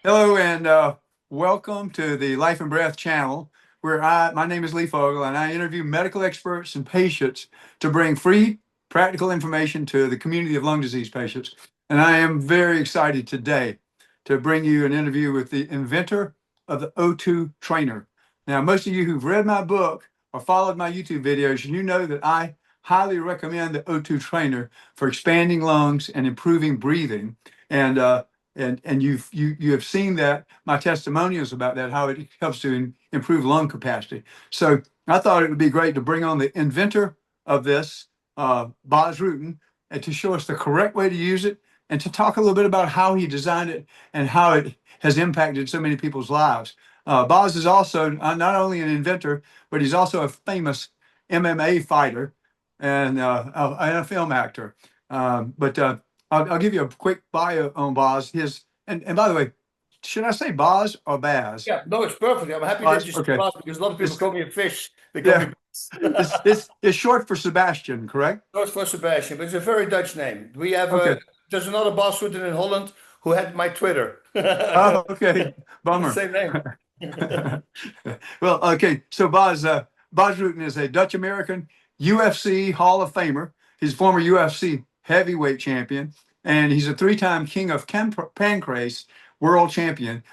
Hello and welcome to the Life and Breath channel, where my name is Lee Fogel, and I interview medical experts and patients to bring free, practical information to the community of lung disease patients. And I am very excited today to bring you an interview with the inventor of the O2 trainer. Now, most of you who've read my book or followed my YouTube videos, you know that I highly recommend the O2 trainer for expanding lungs and improving breathing. And you have seen that my testimonials about that, how it helps to improve lung capacity. So I thought it would be great to bring on the inventor of this, Bas Rutten, and to show us the correct way to use it and to talk a little bit about how he designed it and how it has impacted so many people's lives. Bas is also not only an inventor, but he's also a famous MMA fighter and a film actor. But I'll give you a quick bio on Bas. And by the way, should I say Bas or Baz? Yeah, no, it's perfect. I'm happy that Bas, you said okay. Bas because a lot of people It's, call me a fish. They call me yeah, Bas. it's short for Sebastian, correct? That's for Sebastian, but it's a very Dutch name. We have Okay. there's another Bas Rutten in Holland who had my Twitter. Oh, okay. Bummer. Same name. Well, okay. So Bas Rutten is a Dutch American UFC Hall of Famer. He's a former UFC heavyweight champion, and he's a three-time King of Pancrase world champion.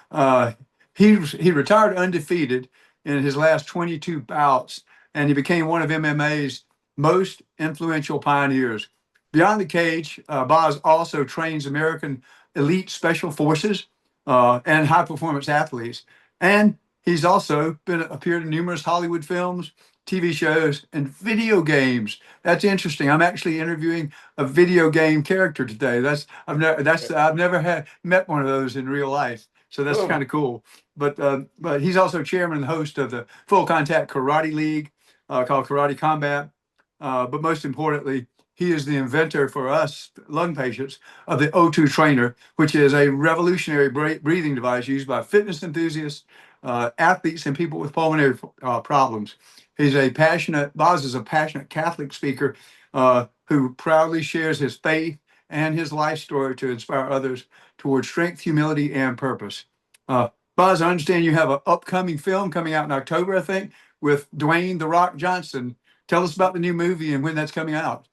He retired undefeated in his last 22 bouts, and he became one of MMA's most influential pioneers. Beyond the cage, Bas also trains American elite special forces and high performance athletes. And he's also appeared in numerous Hollywood films, TV shows, and video games. That's interesting. I'm actually interviewing a video game character today. I've never had met one of those in real life. So that's kind Boom. of cool. But he's also chairman and host of the Full Contact Karate League called Karate Combat. But most importantly, he is the inventor for us lung patients of the O2 trainer, which is a revolutionary breathing device used by fitness enthusiasts, athletes, and people with pulmonary problems. Bas is a passionate Catholic speaker who proudly shares his faith and his life story to inspire others towards strength, humility, and purpose. Bas, I understand you have an upcoming film coming out in October, I think, with Dwayne "The Rock" Johnson. Tell us about the new movie and when that's coming out.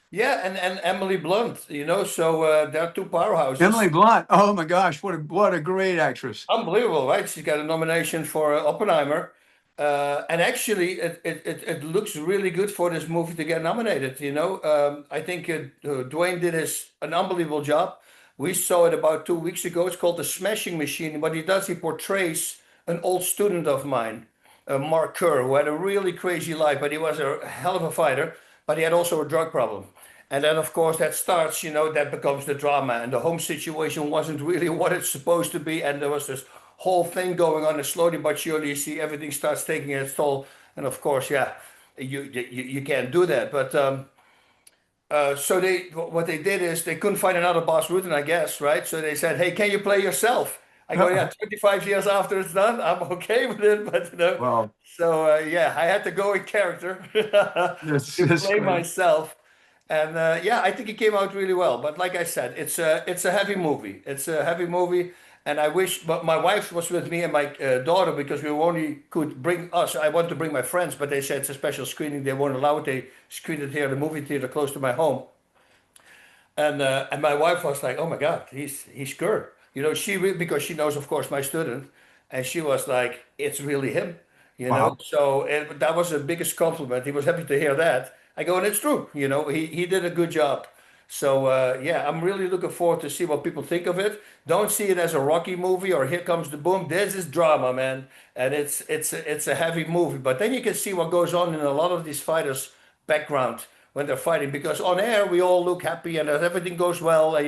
Yeah, and Emily Blunt, so they're two Emily powerhouses. Blunt. Oh my gosh, what a great actress. Unbelievable, right? She got a nomination for Oppenheimer. And actually, it looks really good for this movie to get nominated. I think Dwayne did an unbelievable job. We saw it about 2 weeks ago. It's called The Smashing Machine. What he does, he portrays an old student of mine, Mark Kerr, who had a really crazy life, but he was a hell of a fighter, but he had also a drug problem. And then, of course, that starts, that becomes the drama. And the home situation wasn't really what it's supposed to be. And there was this whole thing going on. And slowly but surely, you see everything starts taking its toll. And of course, yeah, you can't do that. But so what they did is they couldn't find another Bas Rutten, I guess, right? So they said, "Hey, can you play yourself?" I go, "Yeah, 25 years after it's done, I'm okay with it." But Wow, so yeah, I had to go in character to that's play great. myself. And yeah, I think it came out really well. But like I said, it's a heavy movie. It's a heavy movie, and I wish. But my wife was with me and my daughter because we only could bring us. I wanted to bring my friends, but they said it's a special screening. They won't allow it. They screened it here at the movie theater close to my home. And my wife was like, "Oh my God, he's good." Because she knows, of course, my student, and she was like, "It's really him." Wow. So that was the biggest compliment. He was happy to hear that. I go, and it's true. He did a good job. So yeah, I'm really looking forward to see what people think of it. Don't see it as a Rocky movie or Here Comes the Boom. This is drama, man, and it's a heavy movie. But then you can see what goes on in a lot of these fighters' background when they're fighting. Because on air we all look happy and everything goes well, and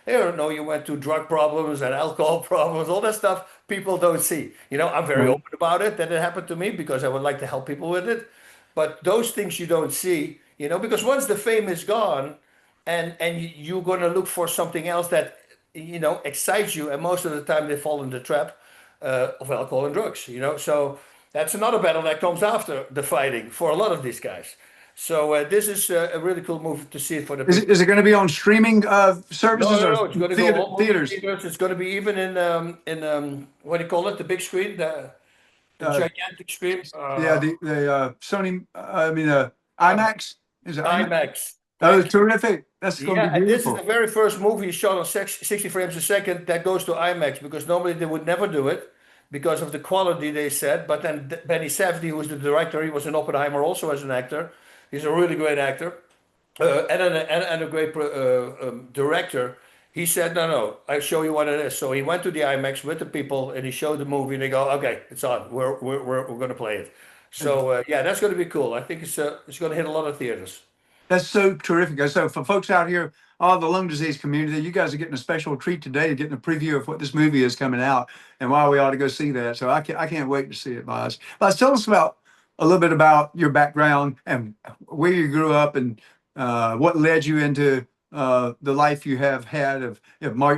they don't know you went through drug problems and alcohol problems, all that stuff people don't see. I'm very Right. open about it that it happened to me because I would like to help people with it. But those things you don't see, because once the fame is gone and you're going to look for something else that excites you, and most of the time they fall in the trap of alcohol and drugs. So that's another battle that comes after the fighting for a lot of these guys. So this is a really cool movie to see for the Is people. is it going to be on streaming No, services no, or no. It's going to go all movie theaters? theaters. It's going to be even in what do you call it? The big screen, the Uh, gigantic screen. yeah, the Sony, I mean, Um, IMAX. Is it IMAX? IMAX. Oh, Thank you. terrific! That's going to Yeah, be and this is the beautiful. very first movie shot on 60 frames a second that goes to IMAX because normally they would never do it because of the quality they said. But then Benny Safdie, who was the director, he was in Oppenheimer also as an actor. He's a really great actor and a great director. He said, no, no, I'll show you what it is. So he went to the IMAX with the people and he showed the movie and they go, okay, it's on. We're going to play it. So yeah, that's going to be cool. I think it's going to hit a lot of theaters. That's so terrific. So for folks out here, all the lung disease community, you guys are getting a special treat today, getting a preview of what this movie is coming out and why we ought to go see that. So I can't wait to see it, Bas. Bas, tell us about a little bit about your background and where you grew up and what led you into the life you have had of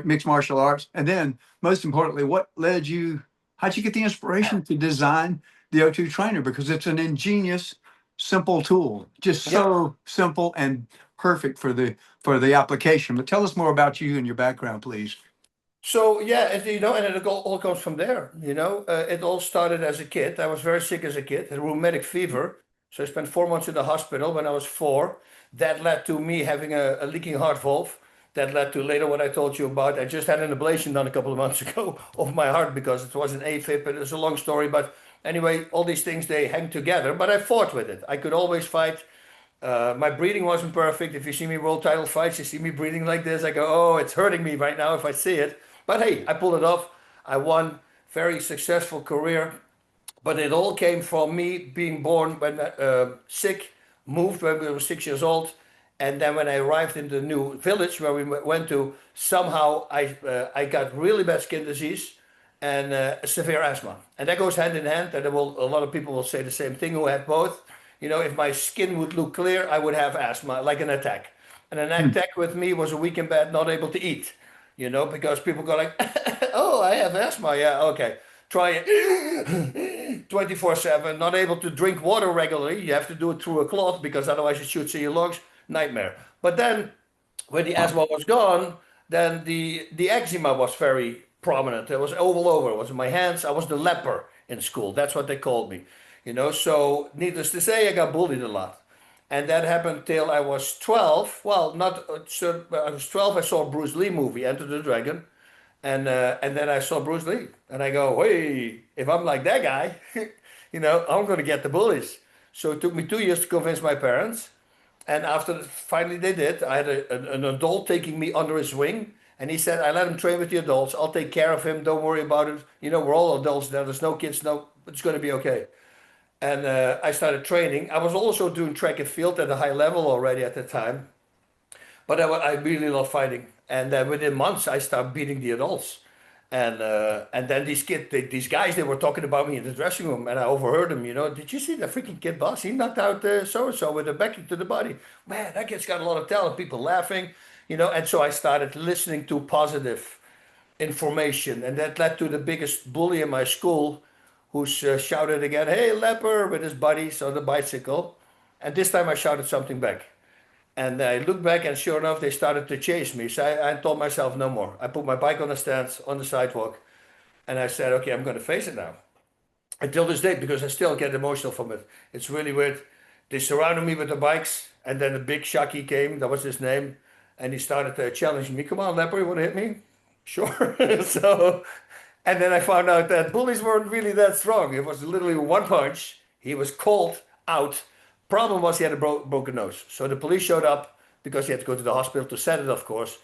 mixed martial arts. And then most importantly, what led you, how'd you get the inspiration to design the O2 trainer? Because it's an ingenious simple tool, just Yeah. so simple and perfect for the application. But tell us more about you and your background, please. So yeah, and it all comes from there. It all started as a kid. I was very sick as a kid, had rheumatic fever. So I spent 4 months in the hospital when I was four. That led to me having a leaking heart valve. That led to later what I told you about. I just had an ablation done a couple of months ago of my heart because it was an AFib. But it's a long story. But anyway, all these things they hang together. But I fought with it. I could always fight. My breathing wasn't perfect. If you see me world title fights, you see me breathing like this. I go, oh, it's hurting me right now if I see it. But hey, I pulled it off. I won. Very successful career. But it all came from me being born when sick, moved when we were 6 years old, and then when I arrived in the new village where we went to, somehow I got really bad skin disease and severe asthma, and that goes hand in hand. And a lot of people will say the same thing who had both. If my skin would look clear, I would have asthma, like an attack. And an Hmm. attack with me was a week in bed, not able to eat. Because people go like, "Oh, I have asthma." Yeah, okay. Try it 24/7, not able to drink water regularly. You have to do it through a cloth because otherwise it shoots in your lungs. Nightmare. But then when the Wow. asthma was gone, then the eczema was very prominent. It was all over. It was in my hands. I was the leper in school. That's what they called me. So needless to say, I got bullied a lot. And that happened till I was 12. Well, not so I was 12. I saw a Bruce Lee movie, Enter the Dragon, and then I saw Bruce Lee, and I go, hey, if I'm like that guy, I'm going to get the bullies. So it took me 2 years to convince my parents, and after finally they did, I had an adult taking me under his wing, and he said, I let him train with the adults. I'll take care of him. Don't worry about it. We're all adults now. There's no kids. No, it's going to be okay. And I started training. I was also doing track and field at a high level already at the time. But I really love fighting, and within months I started beating the adults, and then these guys, they were talking about me in the dressing room, and I overheard them. Did you see that freaking kid Bas? He knocked out so and so with a back to the body. Man, that kid's got a lot of talent. People laughing, and so I started listening to positive information, and that led to the biggest bully in my school, who shouted again, "Hey, leper!" with his buddies on the bicycle, and this time I shouted something back. And I looked back, and sure enough, they started to chase me. So I told myself, no more. I put my bike on the stands on the sidewalk, and I said, okay, I'm going to face it now. Until this day, because I still get emotional from it. It's really weird. They surrounded me with the bikes, and then the big Shaki came. That was his name, and he started challenging me. Come on, leper, you want to hit me? Sure. So, and then I found out that bullies weren't really that strong. It was literally one punch. He was called out. Problem was he had a broken nose. So the police showed up because he had to go to the hospital to set it, of course.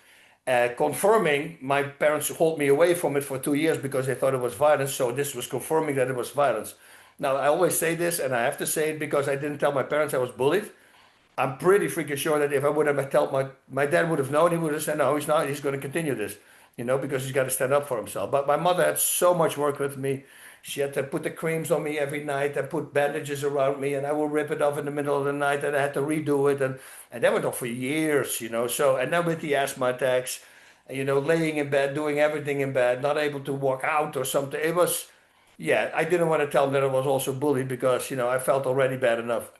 Confirming my parents hold me away from it for 2 years because they thought it was violence. So this was confirming that it was violence. Now, I always say this, and I have to say it because I didn't tell my parents I was bullied. I'm pretty freaking sure that if I would have told my dad would have known, he would have said, no, he's not, he's going to continue this, because he's got to stand up for himself. But my mother had so much work with me. She had to put the creams on me every night and put bandages around me, and I would rip it off in the middle of the night, and I had to redo it. And that went on for years. So, and then with the asthma attacks, laying in bed, doing everything in bed, not able to walk out or something. It was, yeah, I didn't want to tell them that I was also bullied because, I felt already bad enough.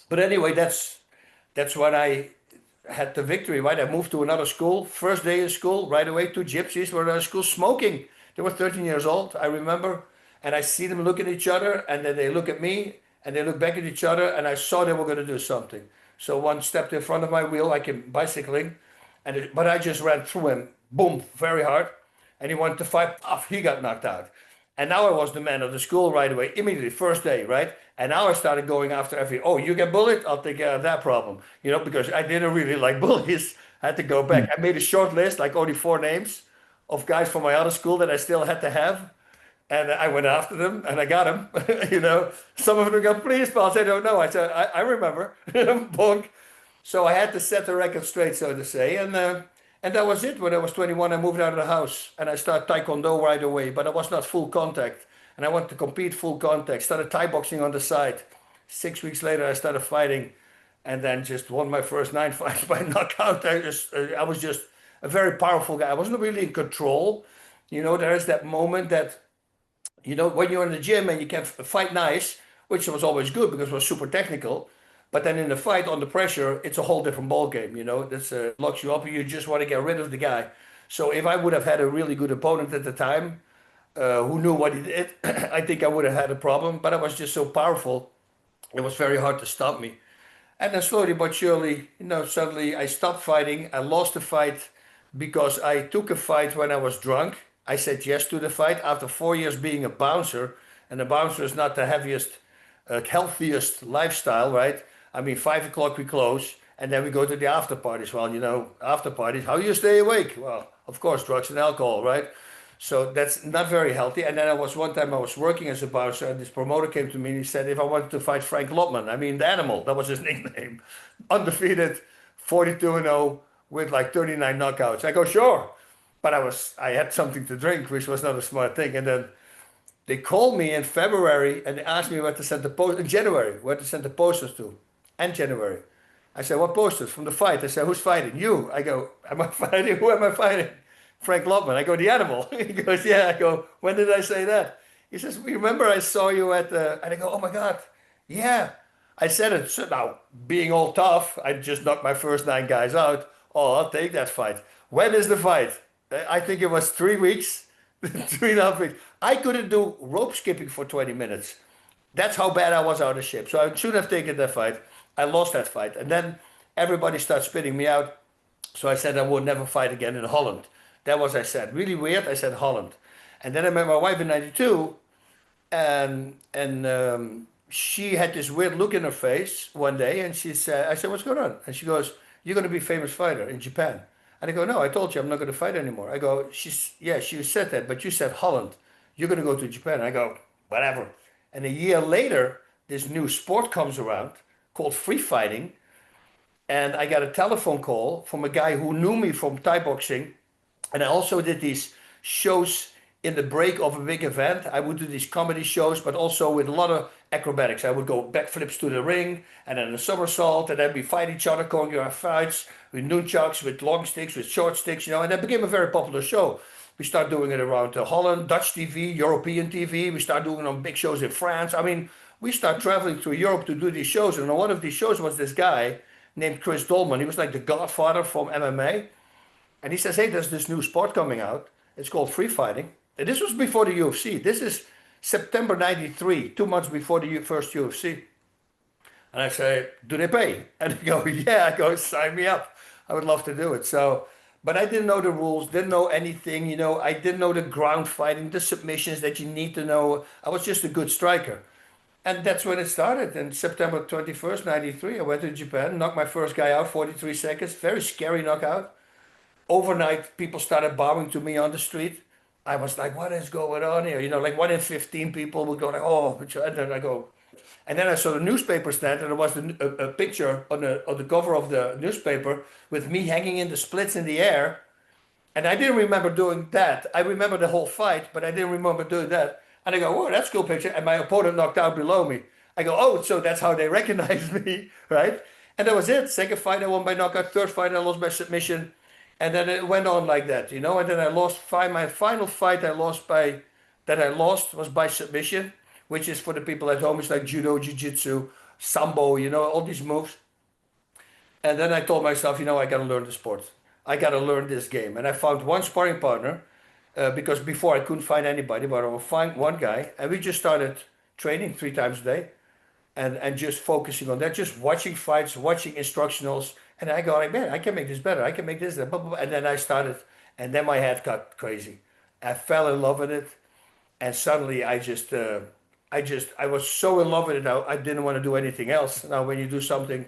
But anyway, that's when I had the victory, right? I moved to another school. First day in school, right away, two gypsies were in school smoking. They were 13 years old, I remember. And I see them look at each other, and then they look at me, and they look back at each other, and I saw they were going to do something. So one stepped in front of my wheel, like in bicycling, but I just ran through him, boom, very hard. And he wanted to fight, off, he got knocked out. And now I was the man of the school right away, immediately, first day, right? And now I started going after oh, you get bullied? I'll take care of that problem. Because I didn't really like bullies. I had to go back. I made a short list, like only 4 names of guys from my other school that I still had to have. And I went after them and I got them. Some of them go, please, boss. I don't know. I said, I remember. Bonk. So I had to set the record straight, so to say. And that was it. When I was 21, I moved out of the house and I started Taekwondo right away, but I was not full contact. And I wanted to compete full contact. Started Thai boxing on the side. 6 weeks later, I started fighting and then just won my first 9 fights by knockout. I was just a very powerful guy. I wasn't really in control. There is that moment that, when you're in the gym and you can fight nice, which was always good because it was super technical. But then in the fight under pressure, it's a whole different ball game. That's locks you up. And you just want to get rid of the guy. So if I would have had a really good opponent at the time, who knew what he did, I think I would have had a problem. But I was just so powerful, it was very hard to stop me. And then slowly but surely, suddenly I stopped fighting. I lost the fight because I took a fight when I was drunk. I said yes to the fight after 4 years being a bouncer. And a bouncer is not the healthiest lifestyle, right? I mean, 5 o'clock we close and then we go to the after parties. Well, after parties, how do you stay awake? Well, of course, drugs and alcohol, right? So that's not very healthy. And then one time I was working as a bouncer and this promoter came to me and he said, if I wanted to fight Frank Lotman, I mean, the animal, that was his nickname, undefeated, 42-0 with like 39 knockouts. I go, sure. But I had something to drink, which was not a smart thing. And then they called me in February and they asked me where to send the post in January, where to send the posters to, and January. I said, what posters? From the fight. I said, who's fighting? You. I go, am I fighting? Who am I fighting? Frank Lotman. I go, the animal. He goes, yeah. I go, when did I say that? He says, remember I saw you at the, and I go, oh my God. Yeah. I said it. So now, being all tough, I just knocked my first 9 guys out. Oh, I'll take that fight. When is the fight? I think it was 3 weeks, 3.5 weeks. I couldn't do rope skipping for 20 minutes. That's how bad I was out of shape. So I should have taken that fight. I lost that fight. And then everybody started spitting me out. So I said I would never fight again in Holland. That was, I said, really weird. I said Holland. And then I met my wife in 92. And she had this weird look in her face one day. And I said, what's going on? And she goes, you're going to be a famous fighter in Japan. And I go, no, I told you I'm not going to fight anymore. I go, she said that, but you said Holland. You're going to go to Japan. I go, whatever. And a year later, this new sport comes around called free fighting. And I got a telephone call from a guy who knew me from Thai boxing. And I also did these shows in the break of a big event. I would do these comedy shows, but also with a lot of acrobatics. I would go backflips to the ring and then a somersault, and then we fight each other, choreograph fights with nunchucks, with long sticks, with short sticks, and that became a very popular show. We start doing it around Holland, Dutch TV, European TV. We start doing it on big shows in France. I mean, we start traveling through Europe to do these shows. And on one of these shows was this guy named Chris Dolman. He was like the godfather from MMA. And he says, hey, there's this new sport coming out. It's called free fighting. And this was before the UFC. This is September 93, 2 months before the first UFC. And I say, do they pay? And they go, yeah. I go, sign me up. I would love to do it. So, but I didn't know the rules, didn't know anything. I didn't know the ground fighting, the submissions that you need to know. I was just a good striker. And that's when it started. And September 21st, 93, I went to Japan, knocked my first guy out, 43 seconds. Very scary knockout. Overnight, people started bowing to me on the street. I was like, what is going on here? Like 1 in 15 people would go like, oh, and then I go. And then I saw the newspaper stand, and there was a picture on the cover of the newspaper with me hanging in the splits in the air. And I didn't remember doing that. I remember the whole fight, but I didn't remember doing that. And I go, oh, that's a cool picture. And my opponent knocked out below me. I go, oh, so that's how they recognized me, right? And that was it. Second fight, I won by knockout. Third fight, I lost by submission. And then it went on like that, And then I lost my final fight that I lost was by submission, which is for the people at home, it's like judo, jiu-jitsu, sambo, all these moves. And then I told myself, I got to learn the sport. I got to learn this game. And I found one sparring partner because before I couldn't find anybody, but I would find one guy. And we just started training 3 times a day and just focusing on that, just watching fights, watching instructionals. And I go, like, man, I can make this better. I can make this. Blah, blah, blah. And then I started, and then my head got crazy. I fell in love with it. And suddenly I was so in love with it. I didn't want to do anything else. Now, when you do something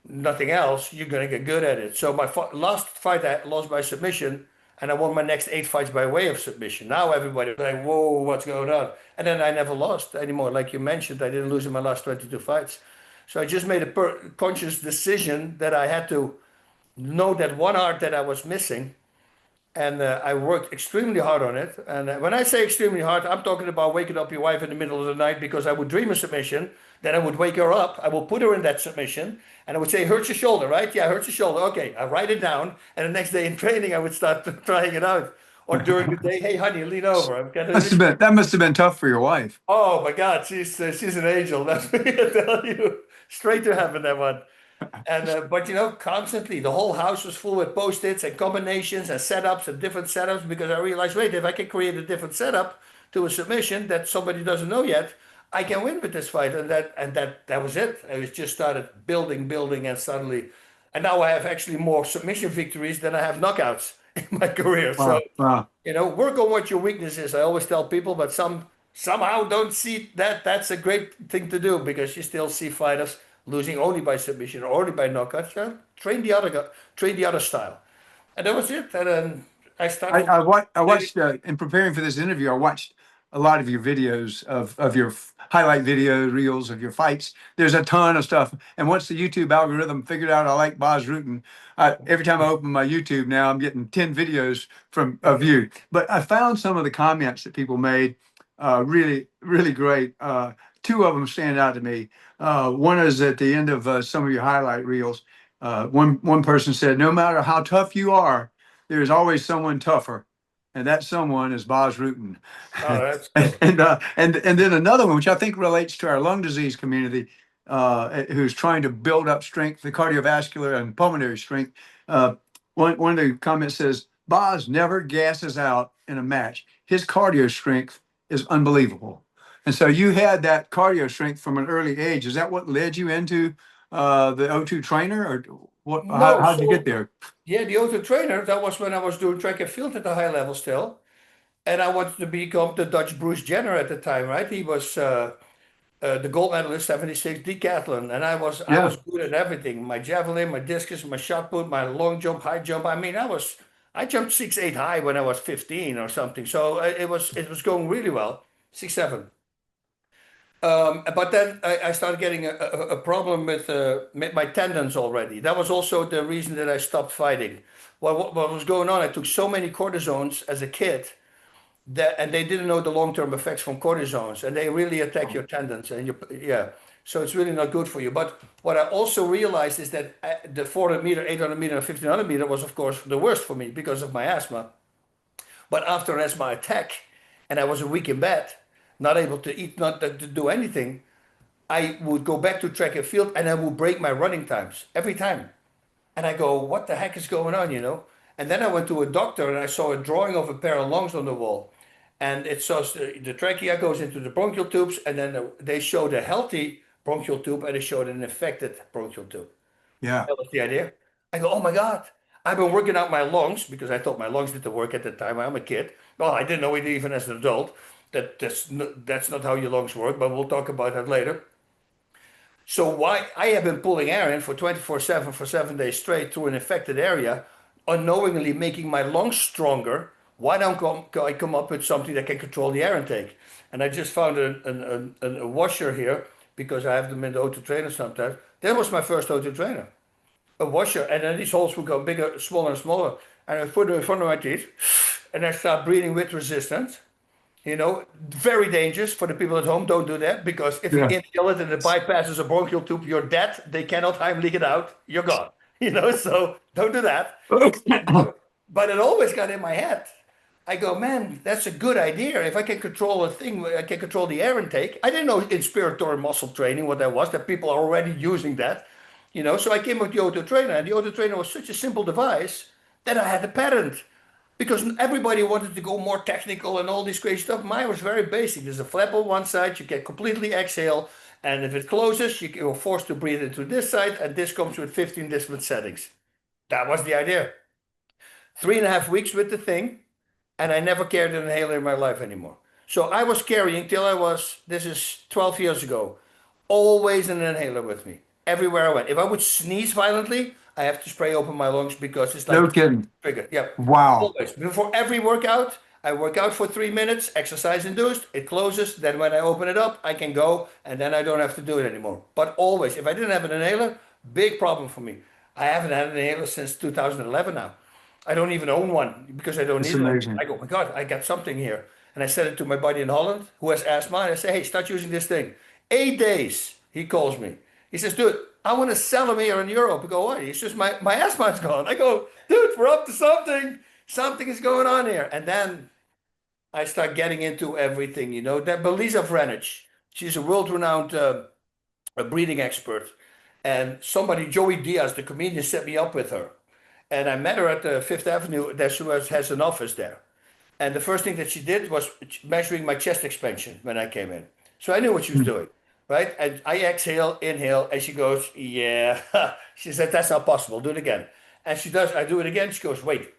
nothing else, you're going to get good at it. So my last fight, I lost by submission, and I won my next 8 fights by way of submission. Now everybody like, whoa, what's going on? And then I never lost anymore. Like you mentioned, I didn't lose in my last 22 fights. So I just made a conscious decision that I had to know that one art that I was missing, and I worked extremely hard on it. And when I say extremely hard, I'm talking about waking up your wife in the middle of the night because I would dream a submission. Then I would wake her up. I will put her in that submission, and I would say, "Hurts your shoulder, right? Yeah, hurts your shoulder. Okay." I write it down, and the next day in training, I would start trying it out. Or during the day, "Hey, honey, lean over. I'm gonna." That must have been tough for your wife. Oh my God, she's an angel. That's what I tell you. Straight to heaven, that one. And but constantly the whole house was full with post-its and combinations and setups and different setups because I realized, wait, if I can create a different setup to a submission that somebody doesn't know yet, I can win with this fight. And that was it. I was just started building, and suddenly, and now I have actually more submission victories than I have knockouts in my career. Wow. So Wow. work on what your weakness is. I always tell people, but somehow don't see that. That's a great thing to do because you still see fighters losing only by submission or only by knockout. So train the other style, and that was it. And then I started. I watched in preparing for this interview. I watched a lot of your videos of your highlight video reels of your fights. There's a ton of stuff, and once the YouTube algorithm figured out I like Bas Rutten, every time I open my YouTube now, I'm getting 10 videos of you. But I found some of the comments that people made really really great. Two of them stand out to me. One is at the end of some of your highlight reels. One person said, "No matter how tough you are, there is always someone tougher, and that someone is Bas Rutten." Oh, that's cool. And then another one, which I think relates to our lung disease community, who's trying to build up strength, the cardiovascular and pulmonary strength. One of the comments says, "Bas never gasses out in a match. His cardio strength is unbelievable." And so you had that cardio strength from an early age. Is that what led you into the O2 trainer, or what? No, How did you so get there? yeah, the auto trainer. That was when I was doing track and field at a high level still, and I wanted to become the Dutch Bruce Jenner at the time. Right? He was the gold medalist, 76 decathlon, and I Yeah, was good at everything. My javelin, my discus, my shot put, my long jump, high jump. I mean, I jumped 6'8" high when I was 15 or something. So it was going really well, 6'7". But then I started getting a problem with my tendons already. That was also the reason that I stopped fighting. What was going on? I took so many cortisones as a kid and they didn't know the long-term effects from cortisones, and they really attack your tendons and yeah. So it's really not good for you. But what I also realized is that the 400 meter, 800 meter, and 1500 meter was of course the worst for me because of my asthma. But after an asthma attack, and I was a week in bed, not able to eat, not to do anything, I would go back to track and field and I would break my running times every time. And I go, what the heck is going on? And then I went to a doctor and I saw a drawing of a pair of lungs on the wall. And it shows the trachea goes into the bronchial tubes, and then they showed a healthy bronchial tube and they showed an infected bronchial tube. yeah, That was the idea. I go, oh my God, I've been working out my lungs because I thought my lungs did the work at the time. I'm a kid. Well, I didn't know it even as an adult. That's not how your lungs work, but we'll talk about that later. So why I have been pulling air in for 24/7 for 7 days straight through an infected area, unknowingly making my lungs stronger. Why don't I come up with something that can control the air intake? And I just found a washer here because I have them in the O2 trainer sometimes. That was my first O2 trainer, a washer, and then these holes would go bigger, smaller, and smaller. And I put them in front of my teeth, and I start breathing with resistance. Very dangerous for the people at home. Don't do that because if you yeah. inhale it and it bypasses a bronchial tube, you're dead. They cannot Heimlich it out. You're gone. So don't do that. But it always got in my head. I go, man, that's a good idea. If I can control a thing, I can control the air intake. I didn't know inspiratory muscle training, what that was, that people are already using that, you know. So I came with the auto trainer, and the auto trainer was such a simple device that I had a patent because everybody wanted to go more technical and all this crazy stuff. Mine was very basic. There's a flap on one side, you can completely exhale, and if it closes, you're forced to breathe into this side, and this comes with 15 different settings. That was the idea. 3.5 weeks with the thing, and I never carried an inhaler in my life anymore. So I was carrying till I was, this is 12 years ago, always an inhaler with me everywhere I went. If I would sneeze violently, I have to spray open my lungs because it's like No kidding. trigger. Yeah, Wow. always. Before every workout, I work out for 3 minutes, exercise induced, it closes. Then when I open it up, I can go, and then I don't have to do it anymore. But always, if I didn't have an inhaler, big problem for me. I haven't had an inhaler since 2011 now. I don't even own one because I don't It's need one. amazing. I go, my God, I got something here. And I said it to my buddy in Holland who has asthma. And I say, hey, start using this thing. 8 days, he calls me. He says, dude, I want to sell them here in Europe. I go, why? He says, my asthma is gone. I go, dude, we're up to something. Something is going on here. And then I start getting into everything, you know. That Bas Rutten, she's a world-renowned a breathing expert. And somebody, Joey Diaz, the comedian, set me up with her. And I met her at the Fifth Avenue. There she has an office there. And the first thing that she did was measuring my chest expansion when I came in. So I knew what she was Hmm. doing, right? And I exhale, inhale, and she goes, yeah. She said, that's not possible. Do it again. And she does. I do it again. She goes, wait.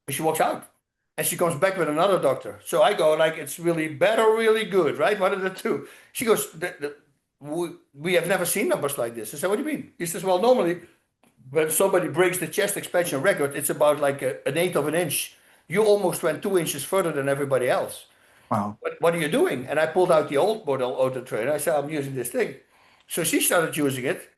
And she walks out. And she comes back with another doctor. So I go, like, it's really bad or really good, right? One of the two. She goes, we have never seen numbers like this. I said, what do you mean? He says, well, normally when somebody breaks the chest expansion record, it's about like an eighth of an inch. You almost went 2 inches further than everybody else. Wow. What are you doing? And I pulled out the old model auto trainer. I said, I'm using this thing. So she started using it,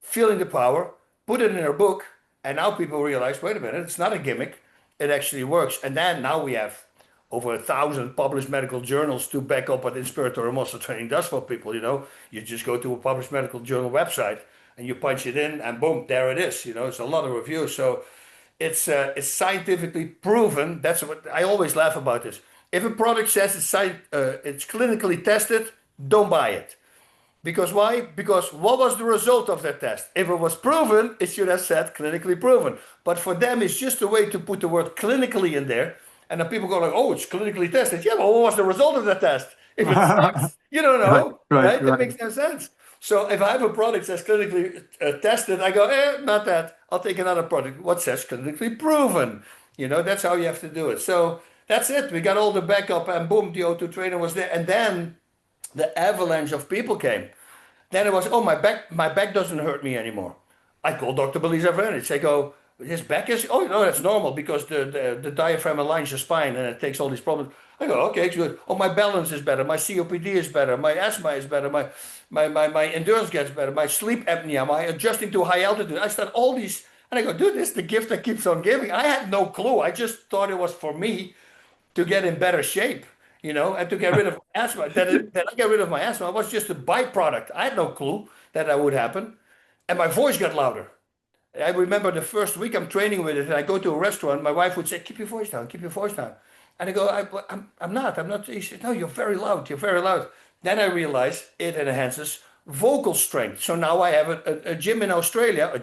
feeling the power, put it in her book. And now people realize, wait a minute, it's not a gimmick. It actually works. And then now we have over 1,000 published medical journals to back up what inspiratory muscle training does for people. You know, you just go to a published medical journal website and you punch it in, and boom, there it is. You know, it's a lot of reviews. So it's scientifically proven. That's what I always laugh about this. If a product says it's clinically tested, don't buy it. Because why? Because what was the result of that test? If it was proven, it should have said clinically proven. But for them, it's just a way to put the word clinically in there. And then people go like, oh, it's clinically tested. Yeah, but what was the result of that test? If it sucks, you don't Right, know, right, right? That right. makes no sense. So if I have a product that's clinically tested, I go, not that. I'll take another product. What says clinically proven? You know, that's how you have to do it. So that's it. We got all the backup, and boom, the O2 trainer was there. And then the avalanche of people came. Then it was, oh, my back doesn't hurt me anymore. I call Dr. Bas Rutten. I go, his back is, oh, no, that's normal because the diaphragm aligns your spine and it takes all these problems. I go, okay, it's good. Oh, my balance is better. My COPD is better. My asthma is better. My endurance gets better. My sleep apnea, my adjusting to high altitude. I start all these, and I go, dude, this is the gift that keeps on giving. I had no clue. I just thought it was for me to get in better shape, you know, and to get rid of asthma. That I get rid of my asthma was just a byproduct. I had no clue that would happen. And my voice got louder. I remember the first week I'm training with it, and I go to a restaurant. My wife would say, keep your voice down, keep your voice down. And I go, I'm not. He said, no, you're very loud, you're very loud. Then I realized it enhances vocal strength. So now I have a gym in Australia,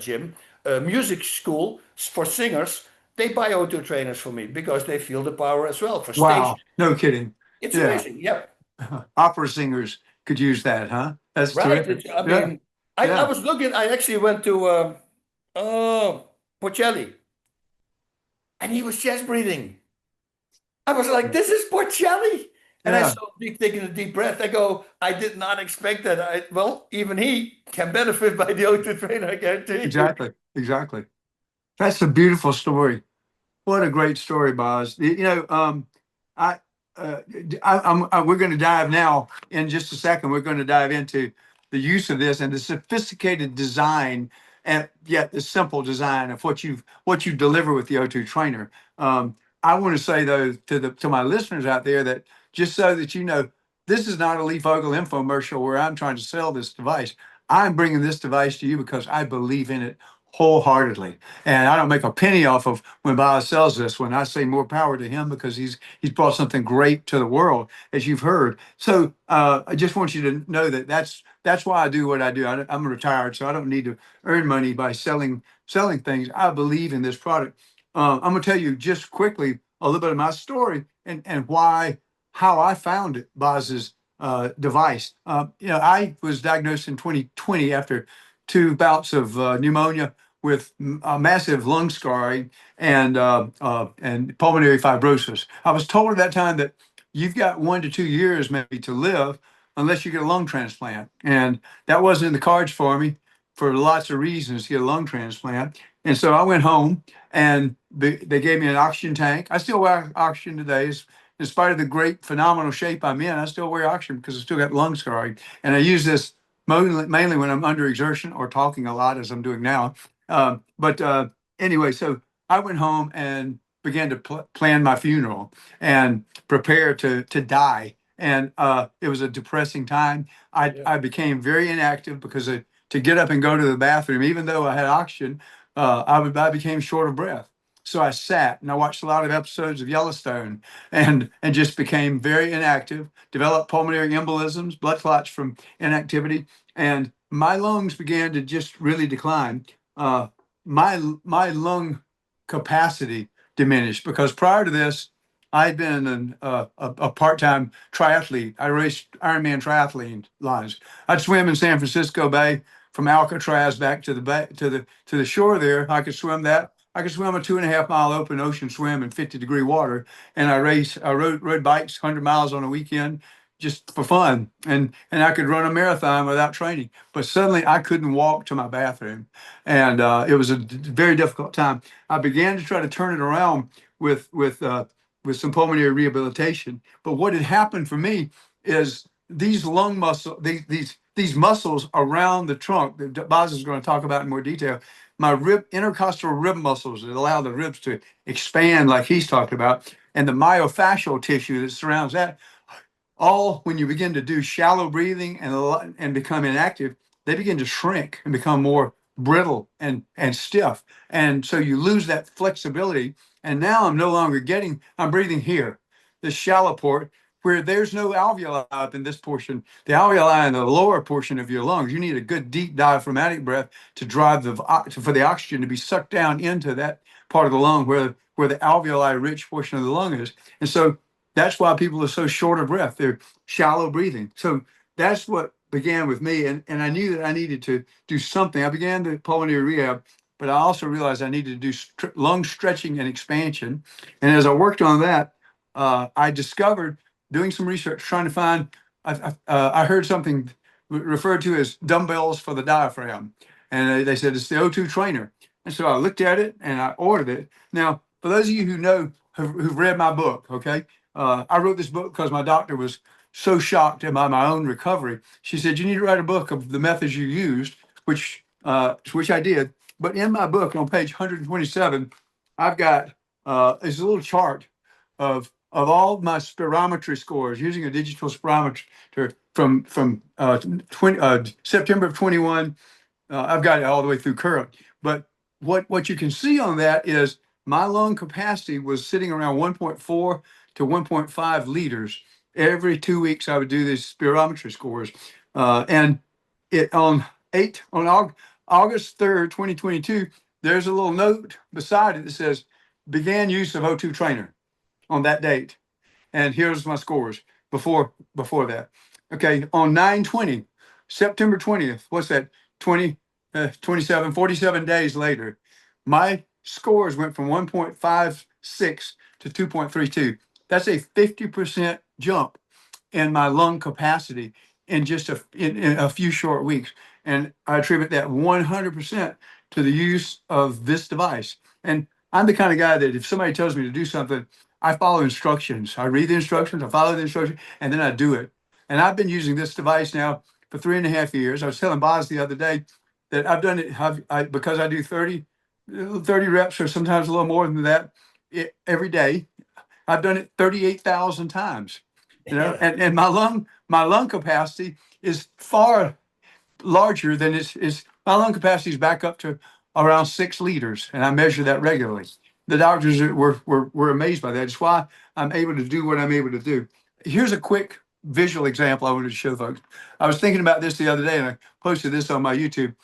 a music school for singers. They buy auto trainers for me because they feel the power as well for stage. Wow. No kidding. It's Yeah. amazing. Yep. Opera singers could use that, huh? That's Right. terrific. I Yeah. mean, I Yeah. was looking, I actually went to Porcelli, and he was chest breathing. I was like, this is Porcelli. And I Yeah. saw Dick taking a deep breath. I go, I did not expect that. Well, even he can benefit by the O2 trainer, I guarantee you. Exactly. Exactly. That's a beautiful story. What a great story, Boz. I, we're going to dive now in just a second. We're going to dive into the use of this and the sophisticated design and yet the simple design of what you deliver with the O2 trainer. I want to say though to my listeners out there that just so that you know, this is not a Lee Fogel infomercial where I'm trying to sell this device. I'm bringing this device to you because I believe in it wholeheartedly. And I don't make a penny off of when Bas sells this. When I say more power to him, because he's brought something great to the world, as you've heard. So I just want you to know that that's why I do what I do. I'm retired, so I don't need to earn money by selling things. I believe in this product. I'm gonna tell you just quickly a little bit of my story and why how I found it, Bas's device. I was diagnosed in 2020 after 2 bouts of pneumonia with massive lung scarring and pulmonary fibrosis. I was told at that time that you've got 1 to 2 years maybe to live unless you get a lung transplant, and that wasn't in the cards for me for lots of reasons to get a lung transplant. And so I went home and they gave me an oxygen tank. I still wear oxygen today. In spite of the great phenomenal shape I'm in, I still wear oxygen because I still got lung scarring. And I use this mainly when I'm under exertion or talking a lot as I'm doing now. But anyway, so I went home and began to plan my funeral and prepare to die. And it was a depressing time. I became very inactive because to get up and go to the bathroom, even though I had oxygen, I became short of breath. So I sat and I watched a lot of episodes of Yellowstone and just became very inactive, developed pulmonary embolisms, blood clots from inactivity, and my lungs began to just really decline. My lung capacity diminished because prior to this, I'd been a part-time triathlete. I raced Ironman triathlete lines. I'd swim in San Francisco Bay from Alcatraz back to the bay, to the shore there. I could swim that. I could swim a 2.5 mile open ocean swim in 50-degree water. And I rode bikes 100 miles on a weekend just for fun. And I could run a marathon without training. But suddenly I couldn't walk to my bathroom. And it was a very difficult time. I began to try to turn it around with some pulmonary rehabilitation. But what had happened for me is these lung muscle, these muscles around the trunk that Bas is going to talk about in more detail, my intercostal rib muscles that allow the ribs to expand like he's talked about, and the myofascial tissue that surrounds that, all when you begin to do shallow breathing and become inactive, they begin to shrink and become more brittle and stiff. And so you lose that flexibility. And now I'm breathing here, the shallow port, where there's no alveoli up in this portion. The alveoli in the lower portion of your lungs, you need a good deep diaphragmatic breath to drive for the oxygen to be sucked down into that part of the lung where the alveoli rich portion of the lung is. And so that's why people are so short of breath. They're shallow breathing. So that's what began with me. And I knew that I needed to do something. I began the pulmonary rehab, but I also realized I needed to do lung stretching and expansion. And as I worked on that, I discovered doing some research, trying to find, I heard something referred to as dumbbells for the diaphragm. And they said it's the O2 trainer. And so I looked at it and I ordered it. Now, for those of you who know, who've read my book, okay, I wrote this book because my doctor was so shocked by my own recovery. She said, you need to write a book of the methods you used, which I did. But in my book on page 127, I've got there's a little chart of all my spirometry scores using a digital spirometer from September of 21. I've got it all the way through current. But what you can see on that is my lung capacity was sitting around 1.4 to 1.5 liters. Every 2 weeks, I would do these spirometry scores. And it on August 3rd, 2022, there's a little note beside it that says, began use of O2 trainer on that date. And here's my scores before that. Okay, on 9/20, September 20th, what's that? 47 days later, my scores went from 1.56 to 2.32. That's a 50% jump in my lung capacity in just in a few short weeks. And I attribute that 100% to the use of this device. And I'm the kind of guy that if somebody tells me to do something, I follow instructions. I read the instructions, I follow the instructions, and then I do it. And I've been using this device now for 3.5 years. I was telling Bas the other day that I've done it because I do 30 reps or sometimes a little more than that every day. I've done it 38,000 times, and my lung capacity is far larger than my lung capacity is back up to around 6 liters, and I measure that regularly. The doctors were amazed by that. It's why I'm able to do what I'm able to do. Here's a quick visual example I wanted to show folks. I was thinking about this the other day, and I posted this on my YouTube.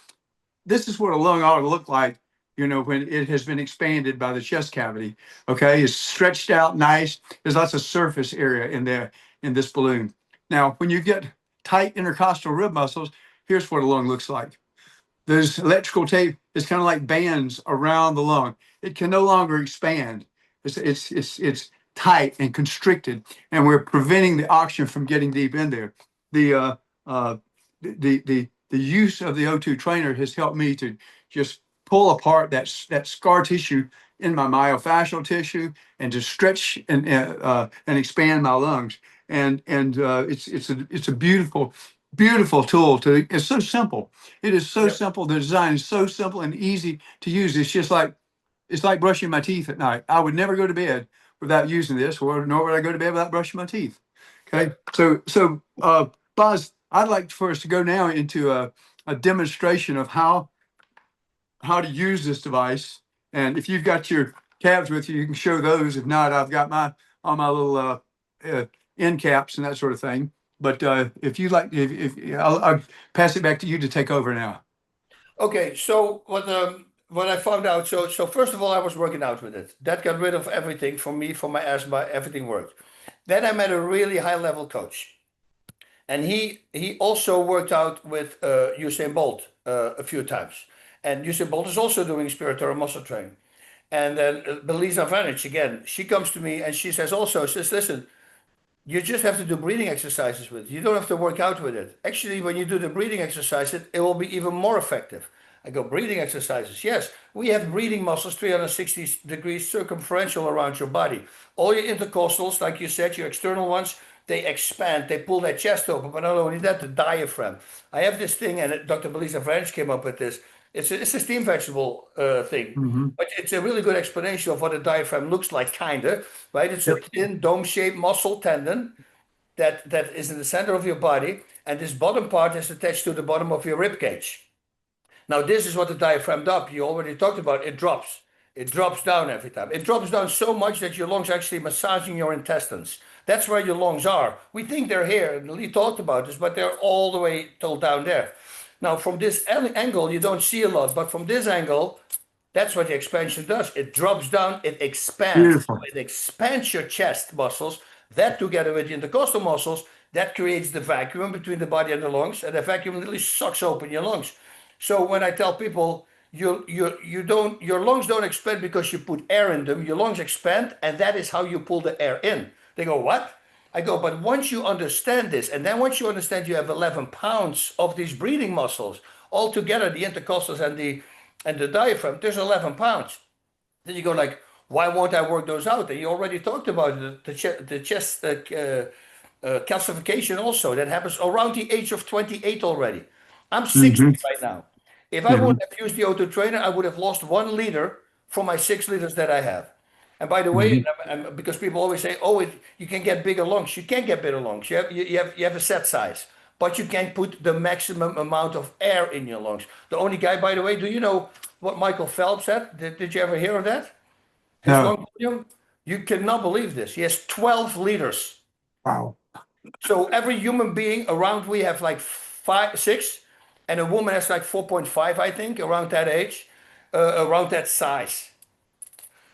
This is what a lung ought to look like, when it has been expanded by the chest cavity. Okay, it's stretched out nice. There's lots of surface area in there in this balloon. Now, when you get tight intercostal rib muscles, here's what a lung looks like. There's electrical tape is kind of like bands around the lung. It can no longer expand. It's tight and constricted, and we're preventing the oxygen from getting deep in there. The the use of the O2 trainer has helped me to just pull apart that scar tissue in my myofascial tissue and to stretch and expand my lungs. And it's a beautiful tool. It's so simple. It is so Yep. simple. The design is so simple and easy to use. It's like brushing my teeth at night. I would never go to bed without using this, or nor would I go to bed without brushing my teeth. Okay. So Bas, I'd like for us to go now into a demonstration of how to use this device. And if you've got your tabs with you, you can show those. If not, I've got all my little end caps and that sort of thing. But if you'd like, if I'll pass it back to you to take over now. Okay, so what I found out, so first of all, I was working out with it. That got rid of everything for me, for my asthma, everything worked. Then I met a really high level coach, and he also worked out with Usain Bolt a few times. And Usain Bolt is also doing spiritual muscle training. And then Belisa Vanic, again, she comes to me and she says also, she says, listen, you just have to do breathing exercises with it. You don't have to work out with it. Actually, when you do the breathing exercises, it will be even more effective. I go, breathing exercises. Yes, we have breathing muscles 360 degrees circumferential around your body. All your intercostals, like you said, your external ones, they expand, they pull that chest open. But not only that, the diaphragm. I have this thing, and Dr. Belisa French came up with this. It's a steam vegetable thing, Mm-hmm. but it's a really good explanation of what a diaphragm looks like, kind of, right? It's a Yep. thin dome-shaped muscle tendon that is in the center of your body, and this bottom part is attached to the bottom of your rib cage. Now, this is what the diaphragm does. You already talked about it. Drops. It drops down every time. It drops down so much that your lungs actually massaging your intestines. That's where your lungs are. We think they're here, and Lee talked about this, but they're all the way till down there. Now, from this angle, you don't see a lot, but from this angle, that's what the expansion does. It drops down, it expands. Beautiful. It expands your chest muscles. That together with the intercostal muscles, that creates the vacuum between the body and the lungs, and the vacuum literally sucks open your lungs. So when I tell people your lungs don't expand because you put air in them, your lungs expand, and that is how you pull the air in. They go, what? I go, but once you understand this, and then once you understand you have 11 pounds of these breathing muscles, all together, the intercostals and the diaphragm, there's 11 pounds. Then you go like, why won't I work those out? And you already talked about the chest calcification also. That happens around the age of 28 already. I'm 60 Mm-hmm. right now. If I Mm-hmm. wouldn't have used the O2 trainer, I would have lost 1 liter from my 6 liters that I have. And by the way, Mm-hmm. because people always say, "Oh, you can get bigger lungs." You can't get bigger lungs. You have a set size, but you can put the maximum amount of air in your lungs. The only guy, by the way, do you know what Michael Phelps had? Did you ever hear of that? His No. lung volume? You cannot believe this. He has 12 liters. Wow. So every human being around, we have like 6, and a woman has like 4.5, I think, around that age, around that size.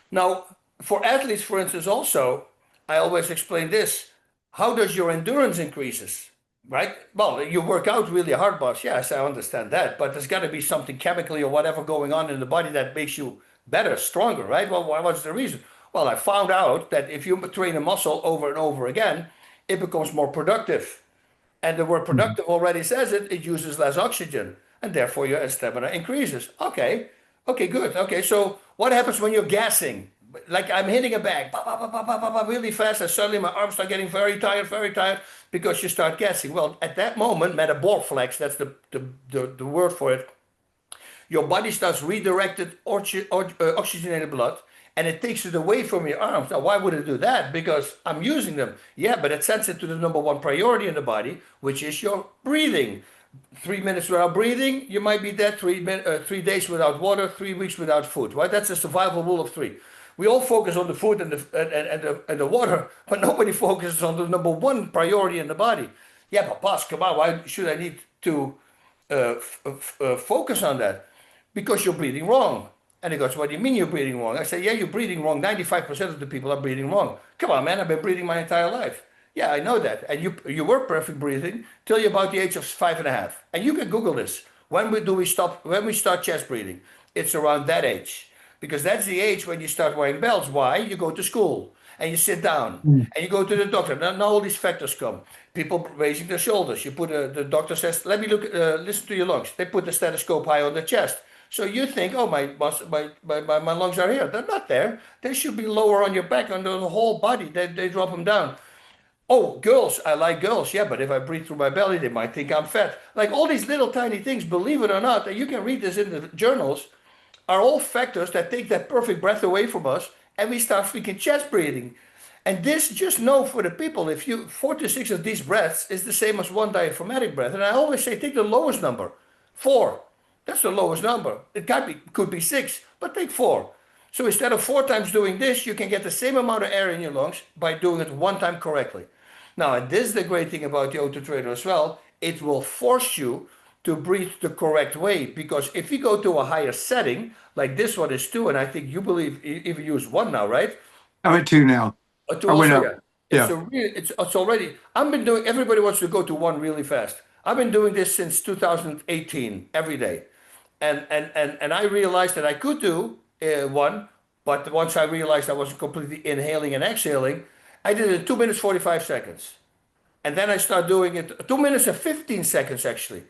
Now, for athletes, for instance, also, I always explain this. How does your endurance increases? Right? Well, you work out really hard, boss. Yes, I understand that. But there's got to be something chemically or whatever going on in the body that makes you better, stronger, right? Well, what's the reason? Well, I found out that if you train a muscle over and over again, it becomes more productive. And the word Mm-hmm. productive already says it, it uses less oxygen, and therefore your stamina increases. Okay, good. Okay, so what happens when you're gassing? Like I'm hitting a bag, bah, bah, bah, bah, bah, bah, bah, really fast, and suddenly my arms start getting very tired because you start gassing. Well, at that moment, metabolic flex, that's the word for it, your body starts redirected oxygenated blood, and it takes it away from your arms. Now, why would it do that? Because I'm using them. Yeah, but it sends it to the number one priority in the body, which is your breathing. 3 minutes without breathing, you might be dead. 3 days without water, 3 weeks without food. Right? That's a survival rule of three. We all focus on the food and the water, but nobody focuses on the number one priority in the body. Yeah, but Bas, come on, why should I need to focus on that? Because you're breathing wrong. And he goes, what do you mean you're breathing wrong? I say, yeah, you're breathing wrong. 95% of the people are breathing wrong. Come on, man, I've been breathing my entire life. Yeah, I know that. And you were perfect breathing till you're about the age of 5.5. And you can Google this. When we start chest breathing? It's around that age. Because that's the age when you start wearing belts. Why? You go to school and you sit down and you go to the doctor. Now all these factors come. People raising their shoulders. The doctor says, let me listen to your lungs. They put the stethoscope high on the chest. So you think, oh, my lungs are here. They're not there. They should be lower on your back, on the whole body. They drop them down. Oh, girls, I like girls. Yeah, but if I breathe through my belly, they might think I'm fat. Like all these little tiny things, believe it or not, and you can read this in the journals, are all factors that take that perfect breath away from us, and we start freaking chest breathing. And this, just know for the people, if you 4 to 6 of these breaths is the same as one diaphragmatic breath. And I always say, take the lowest number, 4. That's the lowest number. It could be 6, but take 4. So instead of 4 times doing this, you can get the same amount of air in your lungs by doing it 1 time correctly. Now, and this is the great thing about the O2 Trainer as well. It will force you to breathe the correct way, because if you go to a higher setting, like this one is 2, and I think you believe if you use 1 now, right? I'm at 2 now. Two I went also, up. yeah. Yeah. It's already. I've been doing. Everybody wants to go to 1 really fast. I've been doing this since 2018 every day, and I realized that I could do 1, but once I realized I wasn't completely inhaling and exhaling, I did it in 2 minutes 45 seconds. And then I start doing it 2 minutes and 15 seconds actually.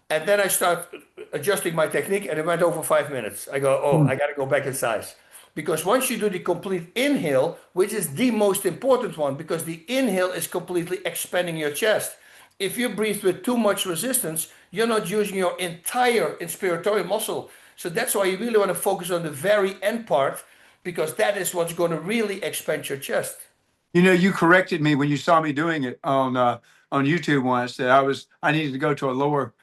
And then I start adjusting my technique, and it went over 5 minutes. I go, oh, Hmm. I got to go back in size. Because once you do the complete inhale, which is the most important one, because the inhale is completely expanding your chest. If you breathe with too much resistance, you're not using your entire inspiratory muscle. So that's why you really want to focus on the very end part, because that is what's going to really expand your chest. You know, you corrected me when you saw me doing it on YouTube once, that I needed to go to a lower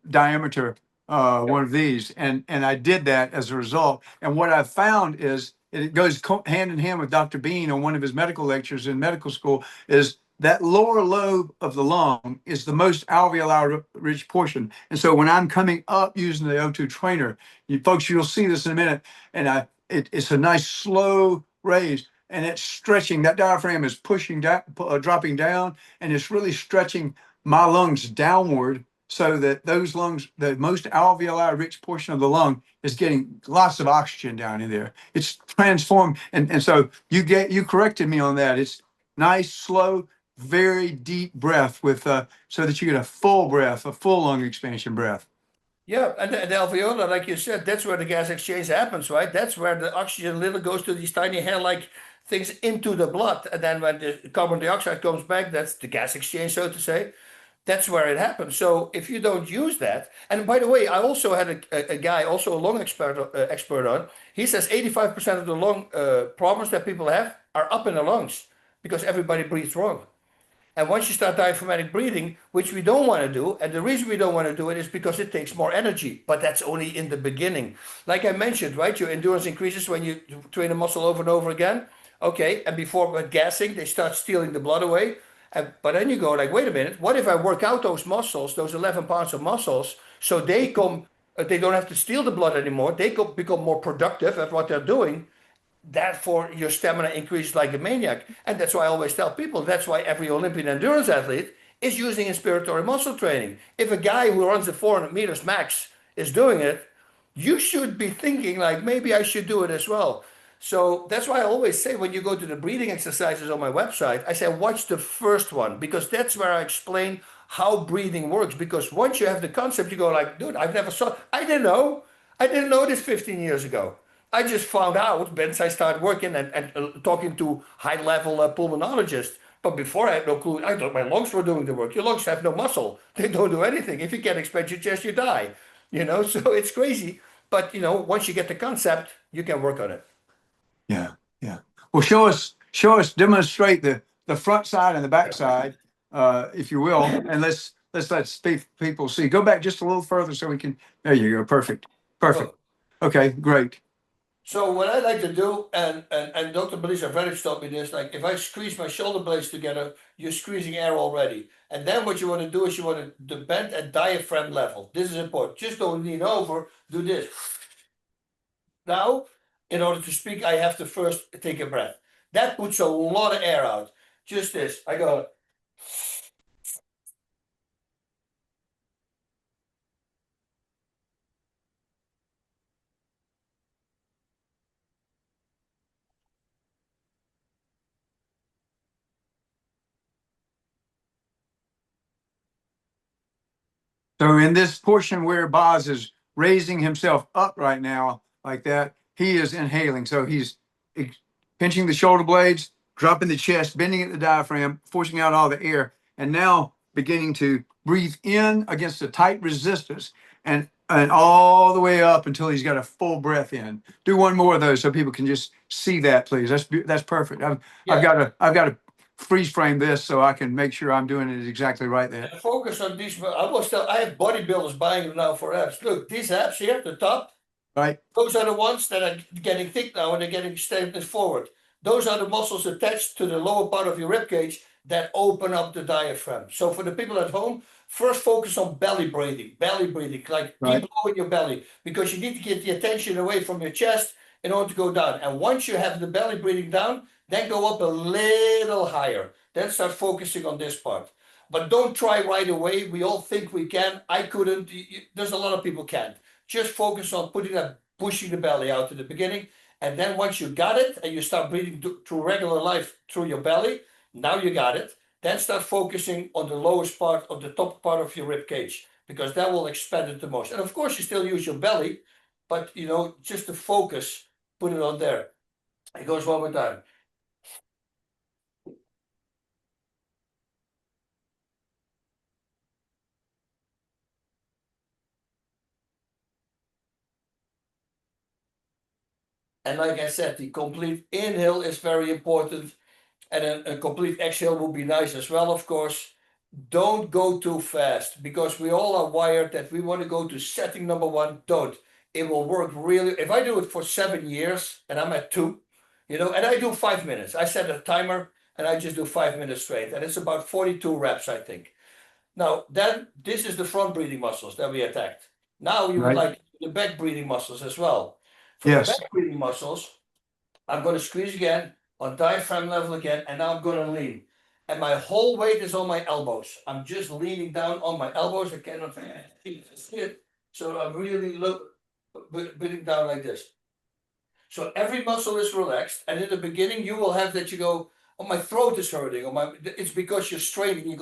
diameter one of these, and I did that as a result. And what I found is, and it goes hand in hand with Dr. Bean on one of his medical lectures in medical school, is that lower lobe of the lung is the most alveolar rich portion. And so when I'm coming up using the O2 trainer, you folks, you'll see this in a minute, and it's a nice slow raise, and it's stretching. That diaphragm is pushing down, dropping down, and it's really stretching my lungs downward, so that those lungs, the most alveolar rich portion of the lung, is getting lots of oxygen down in there. It's transformed. And so you corrected me on that. It's nice, slow, very deep breath with so that you get a full breath, a full lung expansion breath. Yeah, and the alveolar, like you said, that's where the gas exchange happens, right? That's where the oxygen little goes to these tiny hair-like things into the blood. And then when the carbon dioxide comes back, that's the gas exchange, so to say. That's where it happens. So if you don't use that, and by the way, I also had a guy, also a lung expert on. He says 85% of the lung problems that people have are up in the lungs because everybody breathes wrong. And once you start diaphragmatic breathing, which we don't want to do, and the reason we don't want to do it is because it takes more energy, but that's only in the beginning. Like I mentioned, right? Your endurance increases when you train a muscle over and over again. Okay, and before gassing, they start stealing the blood away. But then you go like, wait a minute, what if I work out those muscles, those 11 pounds of muscles, so they don't have to steal the blood anymore. They become more productive at what they're doing. Therefore, your stamina increases like a maniac. And that's why I always tell people, that's why every Olympian endurance athlete is using inspiratory muscle training. If a guy who runs the 400 meters max is doing it, you should be thinking like, maybe I should do it as well. So that's why I always say, when you go to the breathing exercises on my website, I say, watch the first one, because that's where I explain how breathing works. Because once you have the concept, you go like, dude, I've never saw, I didn't know. I didn't know this 15 years ago. I just found out once I started working and talking to high-level pulmonologists. But before I had no clue. I thought my lungs were doing the work. Your lungs have no muscle. They don't do anything. If you can't expand your chest, you die. So it's crazy. But, once you get the concept, you can work on it. Yeah, yeah. Well, show us, demonstrate the front side and the back side, if you will, and let's let's let people see. Go back just a little further so we can. There you go. Perfect. Perfect. Okay, great. So what I like to do, and Dr. Belisa Veric taught me this, like if I squeeze my shoulder blades together, you're squeezing air already. And then what you want to do is you want to bend at diaphragm level. This is important. Just don't lean over, do this. Now, in order to speak, I have to first take a breath. That puts a lot of air out. Just this. I go. So in this portion where Bas is raising himself up right now, like that, he is inhaling. So he's pinching the shoulder blades, dropping the chest, bending at the diaphragm, forcing out all the air, and now beginning to breathe in against a tight resistance and all the way up until he's got a full breath in. Do one more of those so people can just see that, please. That's perfect. I've got to freeze frame this so I can make sure I'm doing it exactly right there. And focus on these. I have bodybuilders buying them now for abs. Look, these abs here at the top, Right. those are the ones that are getting thick now and they're getting stiffness forward. Those are the muscles attached to the lower part of your rib cage that open up the diaphragm. So for the people at home, first focus on belly breathing, like Right. deep low in your belly, because you need to get the attention away from your chest in order to go down. And once you have the belly breathing down, then go up a little higher. Then start focusing on this part. But don't try right away. We all think we can. I couldn't. There's a lot of people can't. Just focus on pushing the belly out in the beginning. And then once you got it and you start breathing through regular life through your belly, now you got it. Then start focusing on the lowest part of the top part of your rib cage, because that will expand it the most. And of course, you still use your belly, but just to focus, put it on there. It goes one more time. And like I said, the complete inhale is very important. And a complete exhale would be nice as well, of course. Don't go too fast, because we all are wired that we want to go to setting number one. Don't. It will work really. If I do it for 7 years and I'm at 2, and I do 5 minutes, I set a timer and I just do 5 minutes straight. And it's about 42 reps, I think. Now, then this is the front breathing muscles that we attacked. Now you would like the back breathing muscles as well. For the back breathing muscles, I'm going to squeeze again on diaphragm level again, and now I'm going to lean. And my whole weight is on my elbows. I'm just leaning down on my elbows. I cannot see it. So I'm really breathing down like this. So every muscle is relaxed. And in the beginning, you will have that you go, oh, my throat is hurting. It's because you're straining.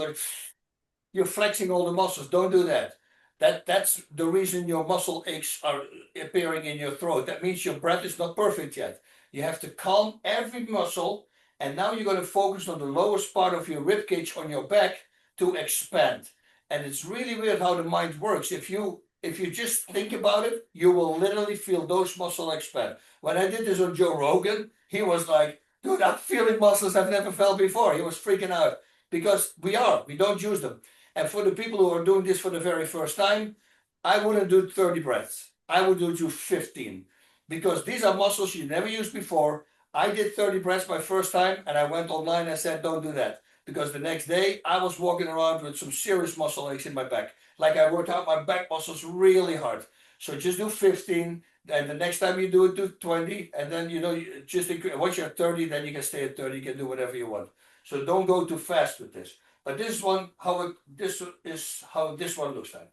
You're flexing all the muscles. Don't do that. That's the reason your muscle aches are appearing in your throat. That means your breath is not perfect yet. You have to calm every muscle, and now you're going to focus on the lowest part of your rib cage on your back to expand. And it's really weird how the mind works. If you just think about it, you will literally feel those muscles expand. When I did this on Joe Rogan, he was like, dude, I'm feeling muscles I've never felt before. He was freaking out, because we don't use them. And for the people who are doing this for the very first time, I wouldn't do 30 breaths. I would do 15, because these are muscles you never used before. I did 30 breaths my first time, and I went online and said, don't do that. Because the next day I was walking around with some serious muscle aches in my back. Like I worked out my back muscles really hard. So just do 15. And the next time you do it, do 20. And then, once you're at 30, then you can stay at 30. You can do whatever you want. So don't go too fast with this. But this is how this one looks like.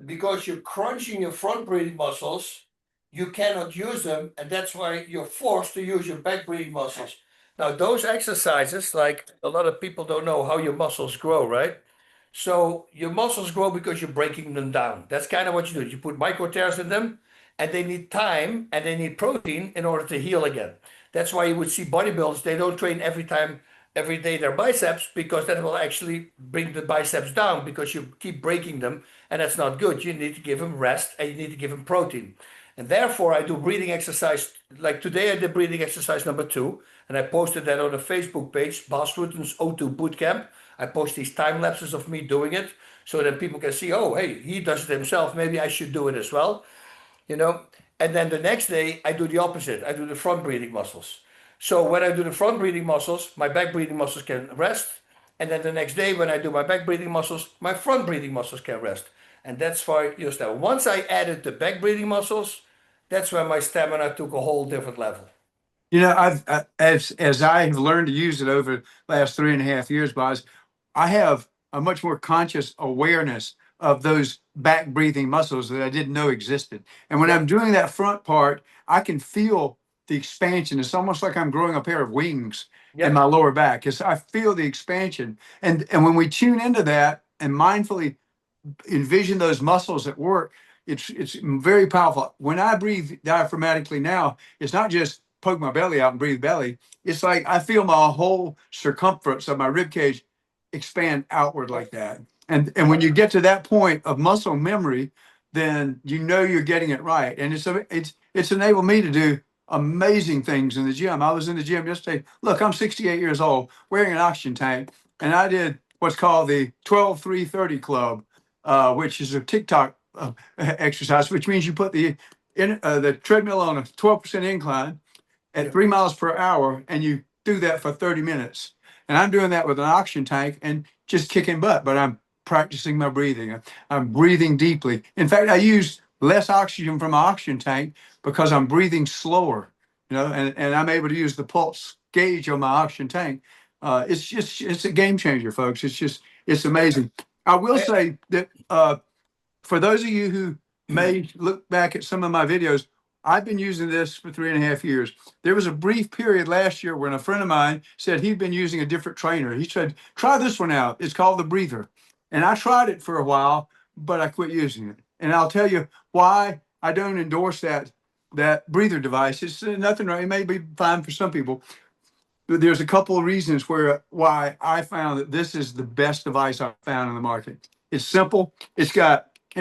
Because you're crunching your front breathing muscles, you cannot use them, and that's why you're forced to use your back breathing muscles. Now, those exercises, like a lot of people don't know how your muscles grow, right? So your muscles grow because you're breaking them down. That's kind of what you do. You put micro tears in them, and they need time and they need protein in order to heal again. That's why you would see bodybuilders, they don't train every day their biceps, because that will actually bring the biceps down, because you keep breaking them, and that's not good. You need to give them rest and you need to give them protein. And therefore, I do breathing exercise. Like today, I did breathing exercise number 2, and I posted that on the Facebook page, Bas Rutten's O2 Bootcamp. I post these time lapses of me doing it, so that people can see, oh, hey, he does it himself. Maybe I should do it as well, you know. And then the next day, I do the opposite. I do the front breathing muscles. So when I do the front breathing muscles, my back breathing muscles can rest. And then the next day, when I do my back breathing muscles, my front breathing muscles can rest. And that's why just that. Once I added the back breathing muscles, that's when my stamina took a whole different level. As I have learned to use it over the last 3.5 years, Boz, I have a much more conscious awareness of those back breathing muscles that I didn't know existed. And when I'm Yep. doing that front part, I can feel the expansion. It's almost like I'm growing a pair of wings in my Yep. lower back. Because I feel the expansion. And when we tune into that and mindfully envision those muscles at work, it's very powerful. When I breathe diaphragmatically now, it's not just poke my belly out and breathe belly. It's like I feel my whole circumference of my rib cage expand outward like that. And when you get to that point of muscle memory, then you know you're getting it right. And it's enabled me to do amazing things in the gym. I was in the gym yesterday. Look, I'm 68 years old, wearing an oxygen tank, and I did what's called the 12-3-30 club, which is a TikTok exercise, which means you put the treadmill on a 12% incline at Yep. 3 miles per hour, and you do that for 30 minutes. And I'm doing that with an oxygen tank and just kicking butt, but I'm practicing my breathing. I'm breathing deeply. In fact, I use less oxygen from my oxygen tank because I'm breathing slower, and I'm able to use the pulse gauge on my oxygen tank. It's a game changer, folks. It's amazing. I will I, say that for those of you who may look back at some of my videos, I've been using this for 3.5 years. There was a brief period last year when a friend of mine said he'd been using a different trainer. He said, try this one out. It's called the Breather. And I tried it for a while, but I quit using it. And I'll tell you why I don't endorse that breather device. It's nothing wrong. It may be fine for some people, but there's a couple of reasons why I found that this is the best device I've found in the market. It's simple. It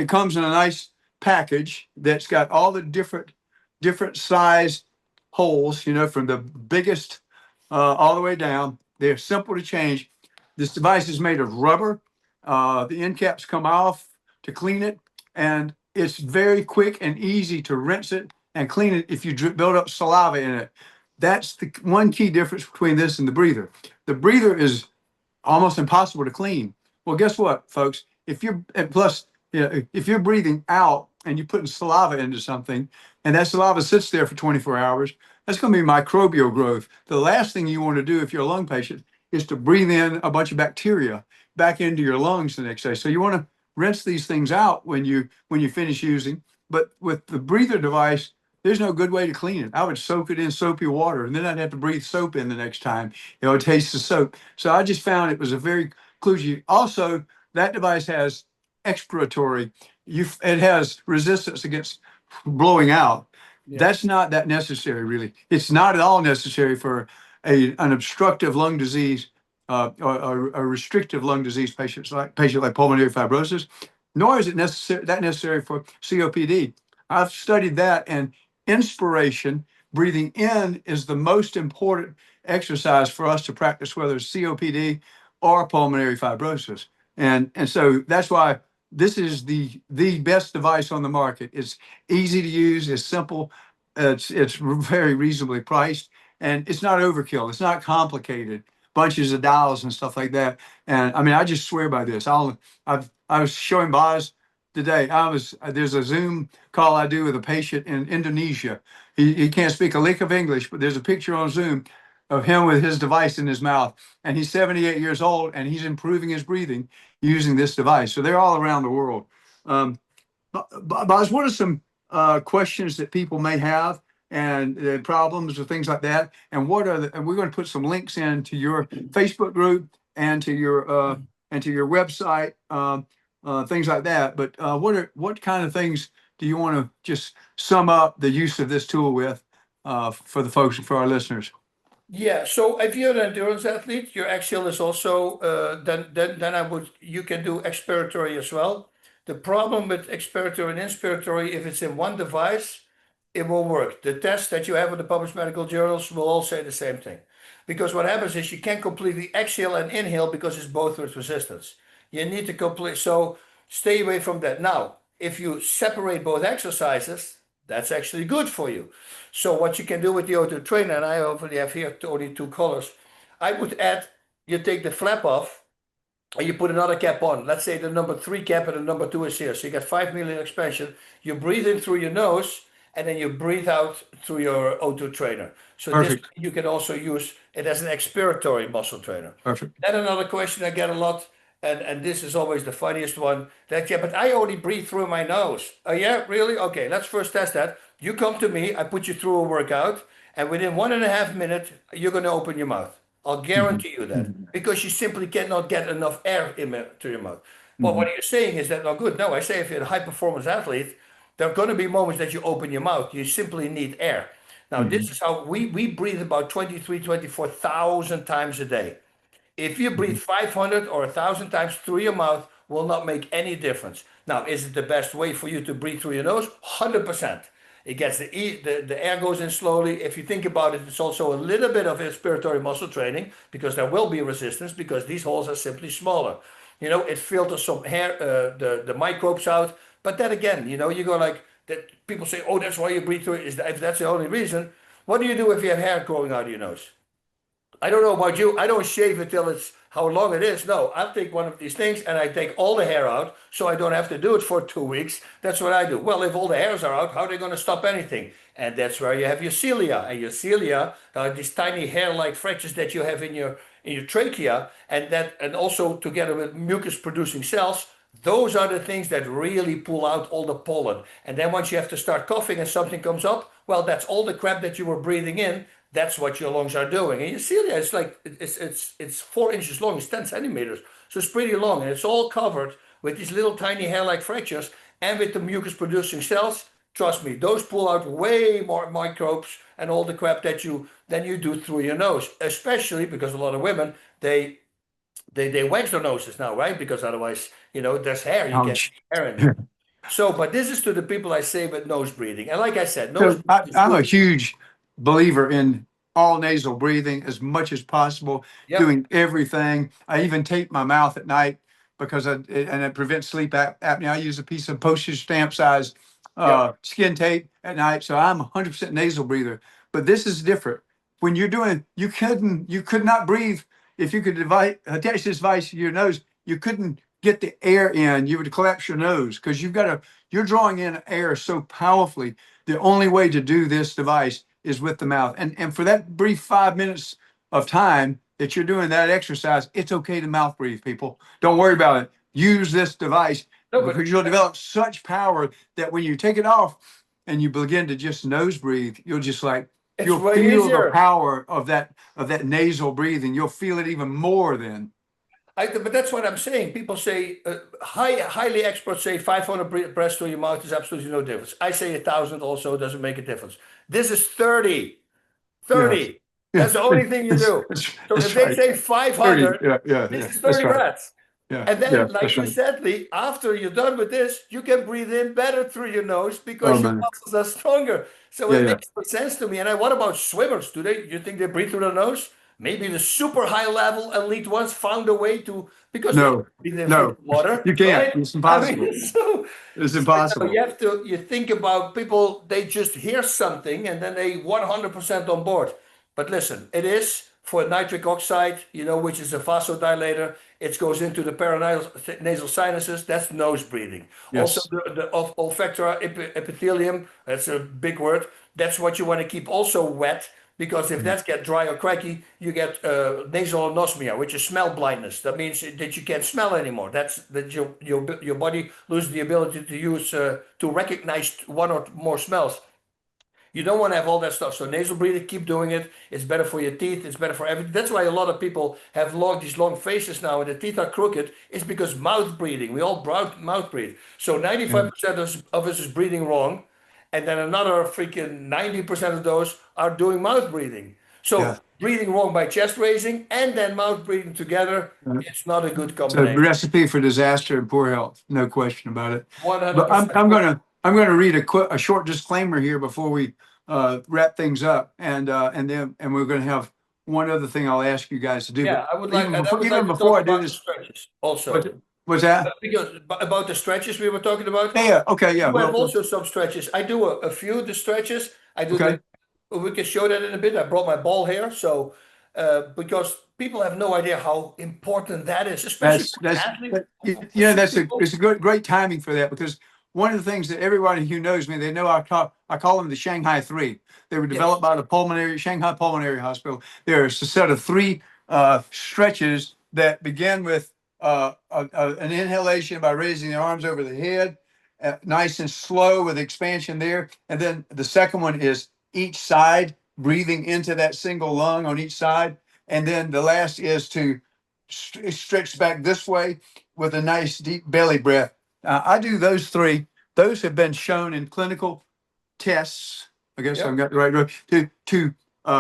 comes in a nice package that's got all the different size holes, from the biggest all the way down. They're simple to change. This device is made of rubber. The end caps come off to clean it, and it's very quick and easy to rinse it and clean it if you build up saliva in it. That's the one key difference between this and the breather. The breather is almost impossible to clean. Well, guess what, folks? And plus, if you're breathing out and you're putting saliva into something, and that saliva sits there for 24 hours, that's going to be microbial growth. The last thing you want to do if you're a lung patient is to breathe in a bunch of bacteria back into your lungs the next day. So you want to rinse these things out when you finish using. But with the breather device, there's no good way to clean it. I would soak it in soapy water, and then I'd have to breathe soap in the next time. It would taste the soap. So I just found it was a very kludgy. Also, that device has expiratory. It has resistance against blowing out. yeah. That's not that necessary, really. It's not at all necessary for an obstructive lung disease, or a restrictive lung disease patient like pulmonary fibrosis, nor is it necessary for COPD. I've studied that, and inspiration, breathing in, is the most important exercise for us to practice, whether it's COPD or pulmonary fibrosis. And so that's why this is the best device on the market. It's easy to use, it's simple, it's very reasonably priced, and it's not overkill. It's not complicated, bunches of dials and stuff like that. And I mean, I just swear by this. I was showing Boz today. There's a Zoom call I do with a patient in Indonesia. He can't speak a lick of English, but there's a picture on Zoom of him with his device in his mouth, and he's 78 years old, and he's improving his breathing using this device. So they're all around the world. Boz, what are some questions that people may have, and problems or things like that? And and we're going to put some links into your Facebook group and to your and to your website, things like that. But what kind of things do you want to just sum up the use of this tool with for the folks, for our listeners? Yeah, so if you're an endurance athlete, your axial is also then you can do expiratory as well. The problem with expiratory and inspiratory, if it's in one device, it will work. The tests that you have in the published medical journals will all say the same thing. Because what happens is you can't completely exhale and inhale because it's both with resistance. You need to complete, so stay away from that. Now, if you separate both exercises, that's actually good for you. So what you can do with the O2 trainer, and I hopefully have here only two colors, I would add, you take the flap off and you put another cap on. Let's say the number 3 cap and the number 2 is here. So you get 5 milliliter expansion. You breathe in through your nose and then you breathe out through your O2 trainer. So this Perfect. you can also use it as an expiratory muscle trainer. Perfect. Then another question I get a lot, and this is always the funniest one, that yeah, but I only breathe through my nose. Oh yeah, really? Okay, let's first test that. You come to me, I put you through a workout, and within 1.5 minutes, you're gonna open your mouth. I'll guarantee you that. Mhm. Because you simply cannot get enough air to your mouth. Well, what Mhm. you're saying is that not good. No, I say if you're a high performance athlete, there are going to be moments that you open your mouth. You simply need air. Now, this Mhm. is how we breathe about 23, 24,000 times a day. If you breathe Mhm. 500 or 1,000 times through your mouth, will not make any difference. Now, is it the best way for you to breathe through your nose? 100%. It gets the air goes in slowly. If you think about it, it's also a little bit of respiratory muscle training because there will be resistance because these holes are simply smaller. It filters some hair, the microbes out. But then again, you go like that. People say, "Oh, that's why you breathe through it." If that's the only reason, what do you do if you have hair growing out of your nose? I don't know about you. I don't shave it till it's how long it is. No, I'll take one of these things and I take all the hair out so I don't have to do it for 2 weeks. That's what I do. Well, if all the hairs are out, how are they going to stop anything? And that's where you have your cilia. And your cilia are these tiny hair-like fractures that you have in your trachea, and also together with mucus-producing cells. Those are the things that really pull out all the pollen. And then once you have to start coughing and something comes up, well, that's all the crap that you were breathing in. That's what your lungs are doing. And your cilia is like it's 4 inches long, it's 10 centimeters. So it's pretty long, and it's all covered with these little tiny hair-like fractures and with the mucus-producing cells. Trust me, those pull out way more microbes and all the crap than you do through your nose. Especially because a lot of women they wax their noses now, right? Because otherwise, there's hair, you get Ouch. hair in there. So, but this is to the people I say with nose breathing. And like I said, nose So breathing is I'm a good. huge believer in all nasal breathing as much as possible, Yep, doing everything. I even tape my mouth at night because it prevents sleep apnea. I use a piece of postage stamp size yep. skin tape at night, so I'm 100% nasal breather. But this is different. When you're doing, you could not breathe if you could attach this device to your nose. You couldn't get the air in. You would collapse your nose because you're drawing in air so powerfully. The only way to do this device is with the mouth. And for that brief 5 minutes of time that you're doing that exercise, it's okay to mouth breathe, people. Don't worry about it. Use this device No, but because you'll develop such power that when you take it off and you begin to just nose breathe, it's you'll way feel the easier. power of that nasal breathing. You'll feel it even more then. But that's what I'm saying. People say, highly experts say 500 breaths through your mouth is absolutely no difference. I say 1,000 also doesn't make a difference. This is 30. Yeah. 30. Yeah. That's the only thing you do. So if That's they right. say 30. 500, Yeah, yeah, this yeah. is That's 30 right. breaths. Yeah, And yeah, then, like that's you right. said, Lee, after you're done with this, you can breathe in better through your nose Oh because your man. muscles are stronger. So Yeah, it yeah. makes no sense to me. And what about swimmers? You think they breathe through their nose? Maybe the super high level elite ones found a way to, because they No, breathe in through no, the water, you can't. right? It's I impossible. mean, so, It's so impossible. you think about people, they just hear something and then they 100% on board. But listen, it is for nitric oxide, which is a vasodilator. It goes into the paranasal sinuses. That's nose breathing. Also, Yes. the olfactory epithelium, that's a big word. That's what you want to keep also wet because if that gets dry or cracky, you get nasal anosmia, which is smell blindness. That means that you can't smell anymore. That's that your body loses the ability to recognize one or more smells. You don't want to have all that stuff. So nasal breathing, keep doing it. It's better for your teeth. It's better for everything. That's why a lot of people have these long faces now and the teeth are crooked. It's because mouth breathing. We all mouth breathe. So Yeah. 95% of us is breathing wrong. And then another freaking 90% of those are doing mouth breathing. Yeah. So breathing wrong by chest raising and then mouth breathing together, it's not a good It's a combination. recipe for disaster and poor health, no question about it. But I'm 100%. I'm gonna I'm gonna read a short disclaimer here before we wrap things up, and we're gonna have one other thing I'll ask you guys to do. But Yeah, I would even like to before talk I do about the this, stretches also. what was that? Because about the stretches we were talking about, Yeah, yeah, okay, yeah. you have Well, also some stretches. I do a few of the stretches. I do okay. we can show that in a bit. I brought my ball here. So, because people have no idea how important that is, especially for an athlete. It's a great timing for that, because one of the things that everybody who knows me, they know I call them the Shanghai Three. They were Yes. developed by the Shanghai Pulmonary Hospital. There's a set of three stretches that begin with an inhalation by raising the arms over the head, nice and slow with expansion there. And then the second one is each side, breathing into that single lung on each side. And then the last is to stretch back this way with a nice deep belly breath. I do those three. Those have been shown in clinical tests. I guess I've Yep. got the right word to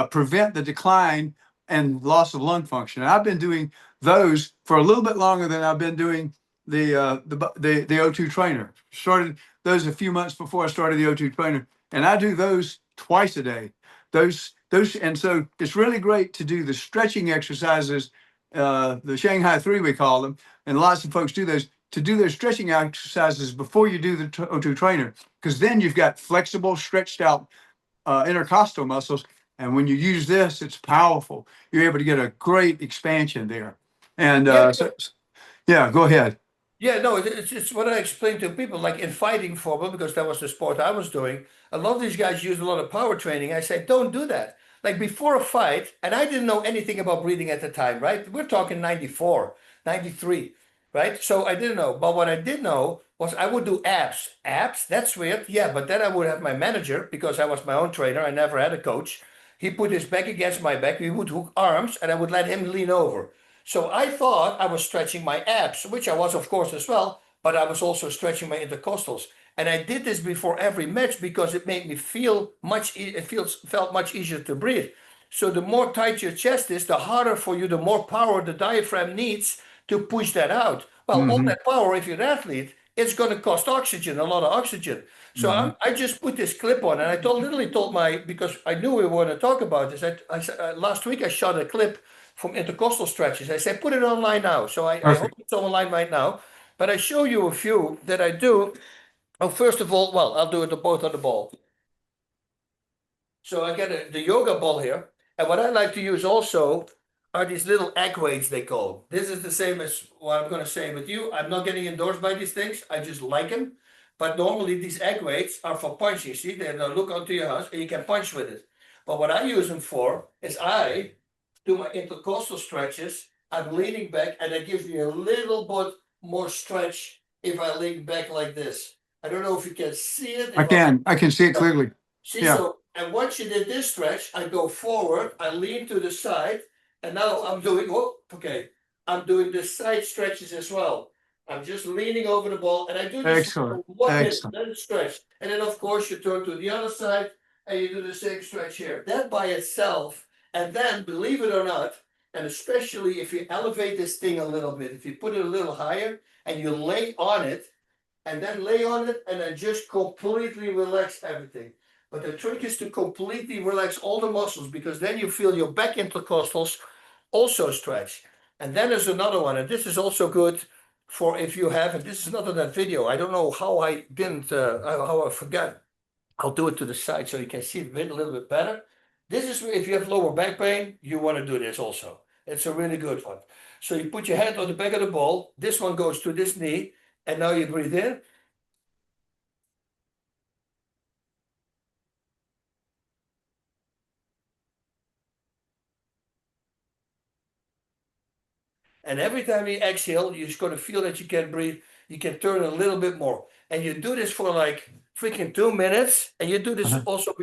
prevent the decline and loss of lung function. And I've been doing those for a little bit longer than I've been doing the O2 trainer. Started those a few months before I started the O2 trainer, and I do those twice a day. And so it's really great to do the stretching exercises, the Shanghai Three we call them, and lots of folks do those, to do those stretching exercises before you do the O2 trainer, because then you've got flexible, stretched out intercostal muscles. And when you use this, it's powerful. You're able to get a great expansion there. And Yeah. yeah, go ahead. Yeah, no, it's what I explained to people, like in fighting football, because that was the sport I was doing. A lot of these guys use a lot of power training. I said, don't do that. Like before a fight, and I didn't know anything about breathing at the time, right? We're talking 94, 93, right? So I didn't know. But what I did know was I would do abs. Abs, that's weird. Yeah, but then I would have my manager, because I was my own trainer. I never had a coach. He put his back against my back. We would hook arms, and I would let him lean over. So I thought I was stretching my abs, which I was, of course, as well, but I was also stretching my intercostals. And I did this before every match because it made me feel felt much easier to breathe. So the more tight your chest is, the harder for you, the more power the diaphragm needs to push that out. Well, all Hmm. that power, if you're an athlete, it's going to cost oxygen, a lot of oxygen. So Hmm. I just put this clip on, and I literally told because I knew we were going to talk about this. Last week I shot a clip from intercostal stretches. I said, put it online now. So I hope Perfect. it's online right now. But I show you a few that I do. Oh, first of all, well, I'll do it both on the ball. So I get the yoga ball here. And what I like to use also are these little egg weights, they call them. This is the same as what I'm going to say with you. I'm not getting endorsed by these things. I just like them. But normally these egg weights are for punching. See, they look onto your house and you can punch with it. But what I use them for is I do my intercostal stretches. I'm leaning back and that gives me a little bit more stretch if I lean back like this. I don't know if you can see it. I can see it clearly. See, Yeah. so, and once you did this stretch, I go forward, I lean to the side, and now I'm doing, oh, okay, I'm doing the side stretches as well. I'm just leaning over the ball, and I do this for Excellent. 1 minute, Excellent. then stretch. And then, of course, you turn to the other side, and you do the same stretch here. That by itself, and then, believe it or not, and especially if you elevate this thing a little bit, if you put it a little higher, and you lay on it, and then lay on it, and then just completely relax everything. But the trick is to completely relax all the muscles because then you feel your back intercostals also stretch. And then there's another one, and this is also good for if you have, and this is not on that video. I don't know how I didn't, how I forgot. I'll do it to the side so you can see it a little bit better. This is if you have lower back pain, you want to do this also. It's a really good one. So you put your hand on the back of the ball. This one goes to this knee, and now you breathe in. And every time you exhale, you're just going to feel that you can breathe. You can turn a little bit more. And you do this for like freaking 2 minutes. And you do this also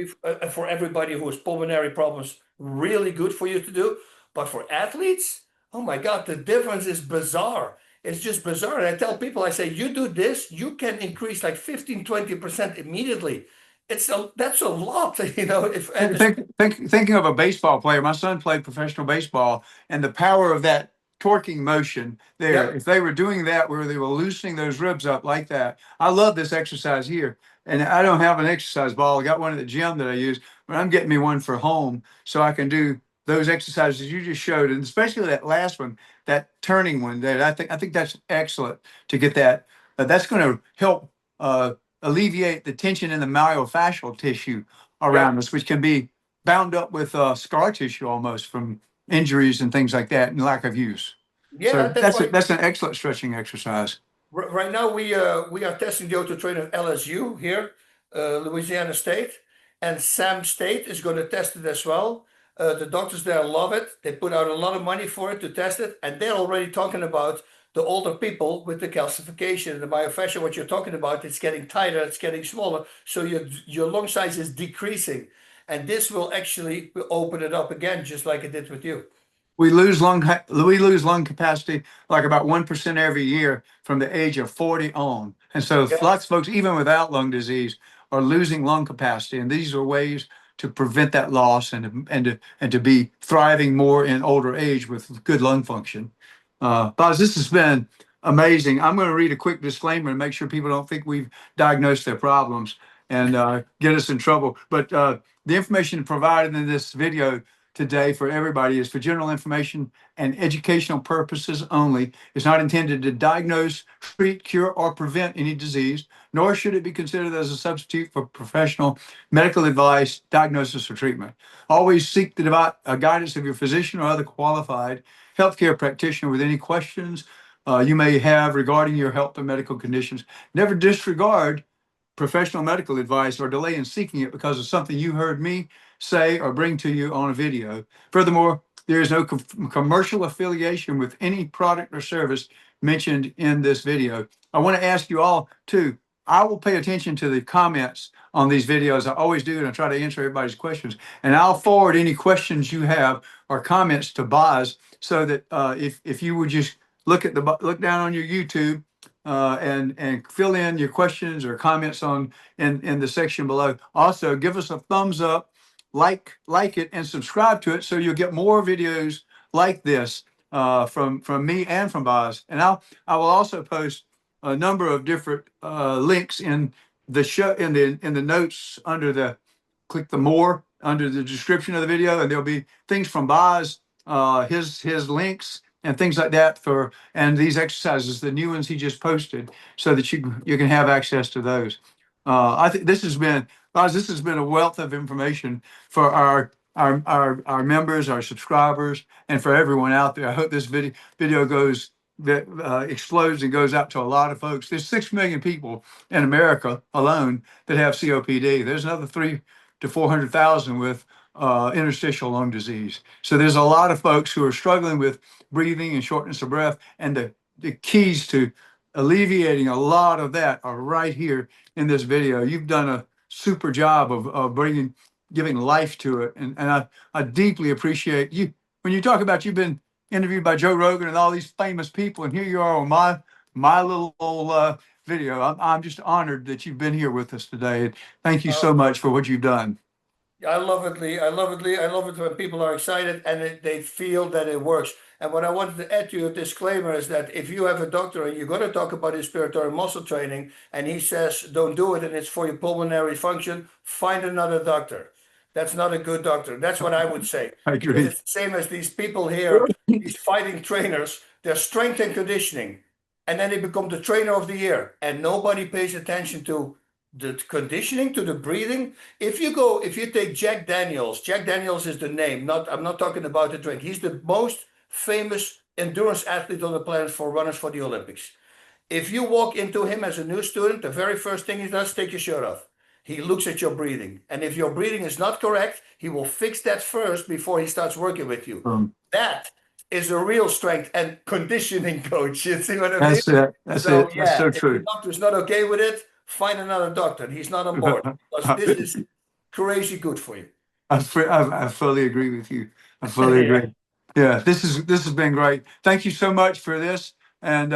for everybody who has pulmonary problems. Really good for you to do. But for athletes, oh my God, the difference is bizarre. It's just bizarre. And I tell people, I say, you do this, you can increase like 15-20% immediately. That's a lot, you know. Thinking of a baseball player, my son played professional baseball, and the power of that torquing motion there, Yeah, if they were doing that where they were loosening those ribs up like that, I love this exercise here. And I don't have an exercise ball. I got one at the gym that I use, but I'm getting me one for home so I can do those exercises you just showed, and especially that last one, that turning one. That I think that's excellent to get that. That's going to help alleviate the tension in the myofascial tissue yeah, around us, which can be bound up with scar tissue almost from injuries and things like that and lack of use. yeah. So That's why that's an excellent stretching exercise. right now we are testing the auto trainer at LSU here, Louisiana State, and Sam State is going to test it as well. The doctors there love it. They put out a lot of money for it to test it, and they're already talking about the older people with the calcification and the myofascia. What you're talking about, it's getting tighter, it's getting smaller, so your lung size is decreasing, and this will actually open it up again, just like it did with you. We lose lung capacity like about 1% every year from the age of 40 on. And so Yeah, lots of folks, even without lung disease, are losing lung capacity. And these are ways to prevent that loss and to be thriving more in older age with good lung function. Bas, this has been amazing. I'm going to read a quick disclaimer and make sure people don't think we've diagnosed their problems and get us in trouble. But the information provided in this video today for everybody is for general information and educational purposes only. It's not intended to diagnose, treat, cure, or prevent any disease, nor should it be considered as a substitute for professional medical advice, diagnosis, or treatment. Always seek the guidance of your physician or other qualified healthcare practitioner with any questions you may have regarding your health or medical conditions. Never disregard professional medical advice or delay in seeking it because of something you heard me say or bring to you on a video. Furthermore, there is no commercial affiliation with any product or service mentioned in this video. I want to ask you all too, I will pay attention to the comments on these videos. I always do, and I try to answer everybody's questions. And I'll forward any questions you have or comments to Bas so that if you would just look down on your YouTube and fill in your questions or comments in the section below. Also, give us a thumbs up, like it, and subscribe to it so you'll get more videos like this from me and from Bas. And I will also post a number of different links in the show in the notes under the click the more under the description of the video, and there'll be things from Bas, his links and things like that and these exercises, the new ones he just posted, so that you can have access to those. I think this has been a wealth of information for our members, our subscribers, and for everyone out there. I hope this video goes that explodes and goes out to a lot of folks. There's 6 million people in America alone that have COPD. There's another 300,000 to 400,000 with interstitial lung disease. So there's a lot of folks who are struggling with breathing and shortness of breath, and the keys to alleviating a lot of that are right here in this video. You've done a super job of giving life to it, and I deeply appreciate you. When you talk about you've been interviewed by Joe Rogan and all these famous people, and here you are on my little old video. I'm just honored that you've been here with us today. Thank you so much for what you've done. I love it, Lee. I love it, Lee. I love it when people are excited and they feel that it works. And what I wanted to add to your disclaimer is that if you have a doctor and you're going to talk about respiratory muscle training and he says, don't do it and it's for your pulmonary function, find another doctor. That's not a good doctor. That's what I would say. I Because agree. it's the same as these people here, these fighting trainers, they're strength and conditioning. And then they become the trainer of the year. And nobody pays attention to the conditioning, to the breathing. If you take Jack Daniels is the name, I'm not talking about the drink. He's the most famous endurance athlete on the planet for runners for the Olympics. If you walk into him as a new student, the very first thing he does, take your shirt off. He looks at your breathing. And if your breathing is not correct, he will fix that first before he starts working with you. That is a real strength and conditioning coach. You see what I mean? That's it. That's So it. That's yeah, so if the true. doctor's not okay with it, find another doctor. He's not on board because this is crazy good for you. I fully agree with you. I fully agree. Yeah, this has been great. Thank you so much for this, and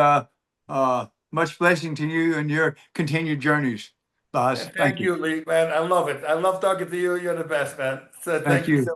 much blessing to you and your continued journeys, Bas. And Thank thank you. you, Lee, man. I love it. I love talking to you. You're the best, man. So Thank thank you you. so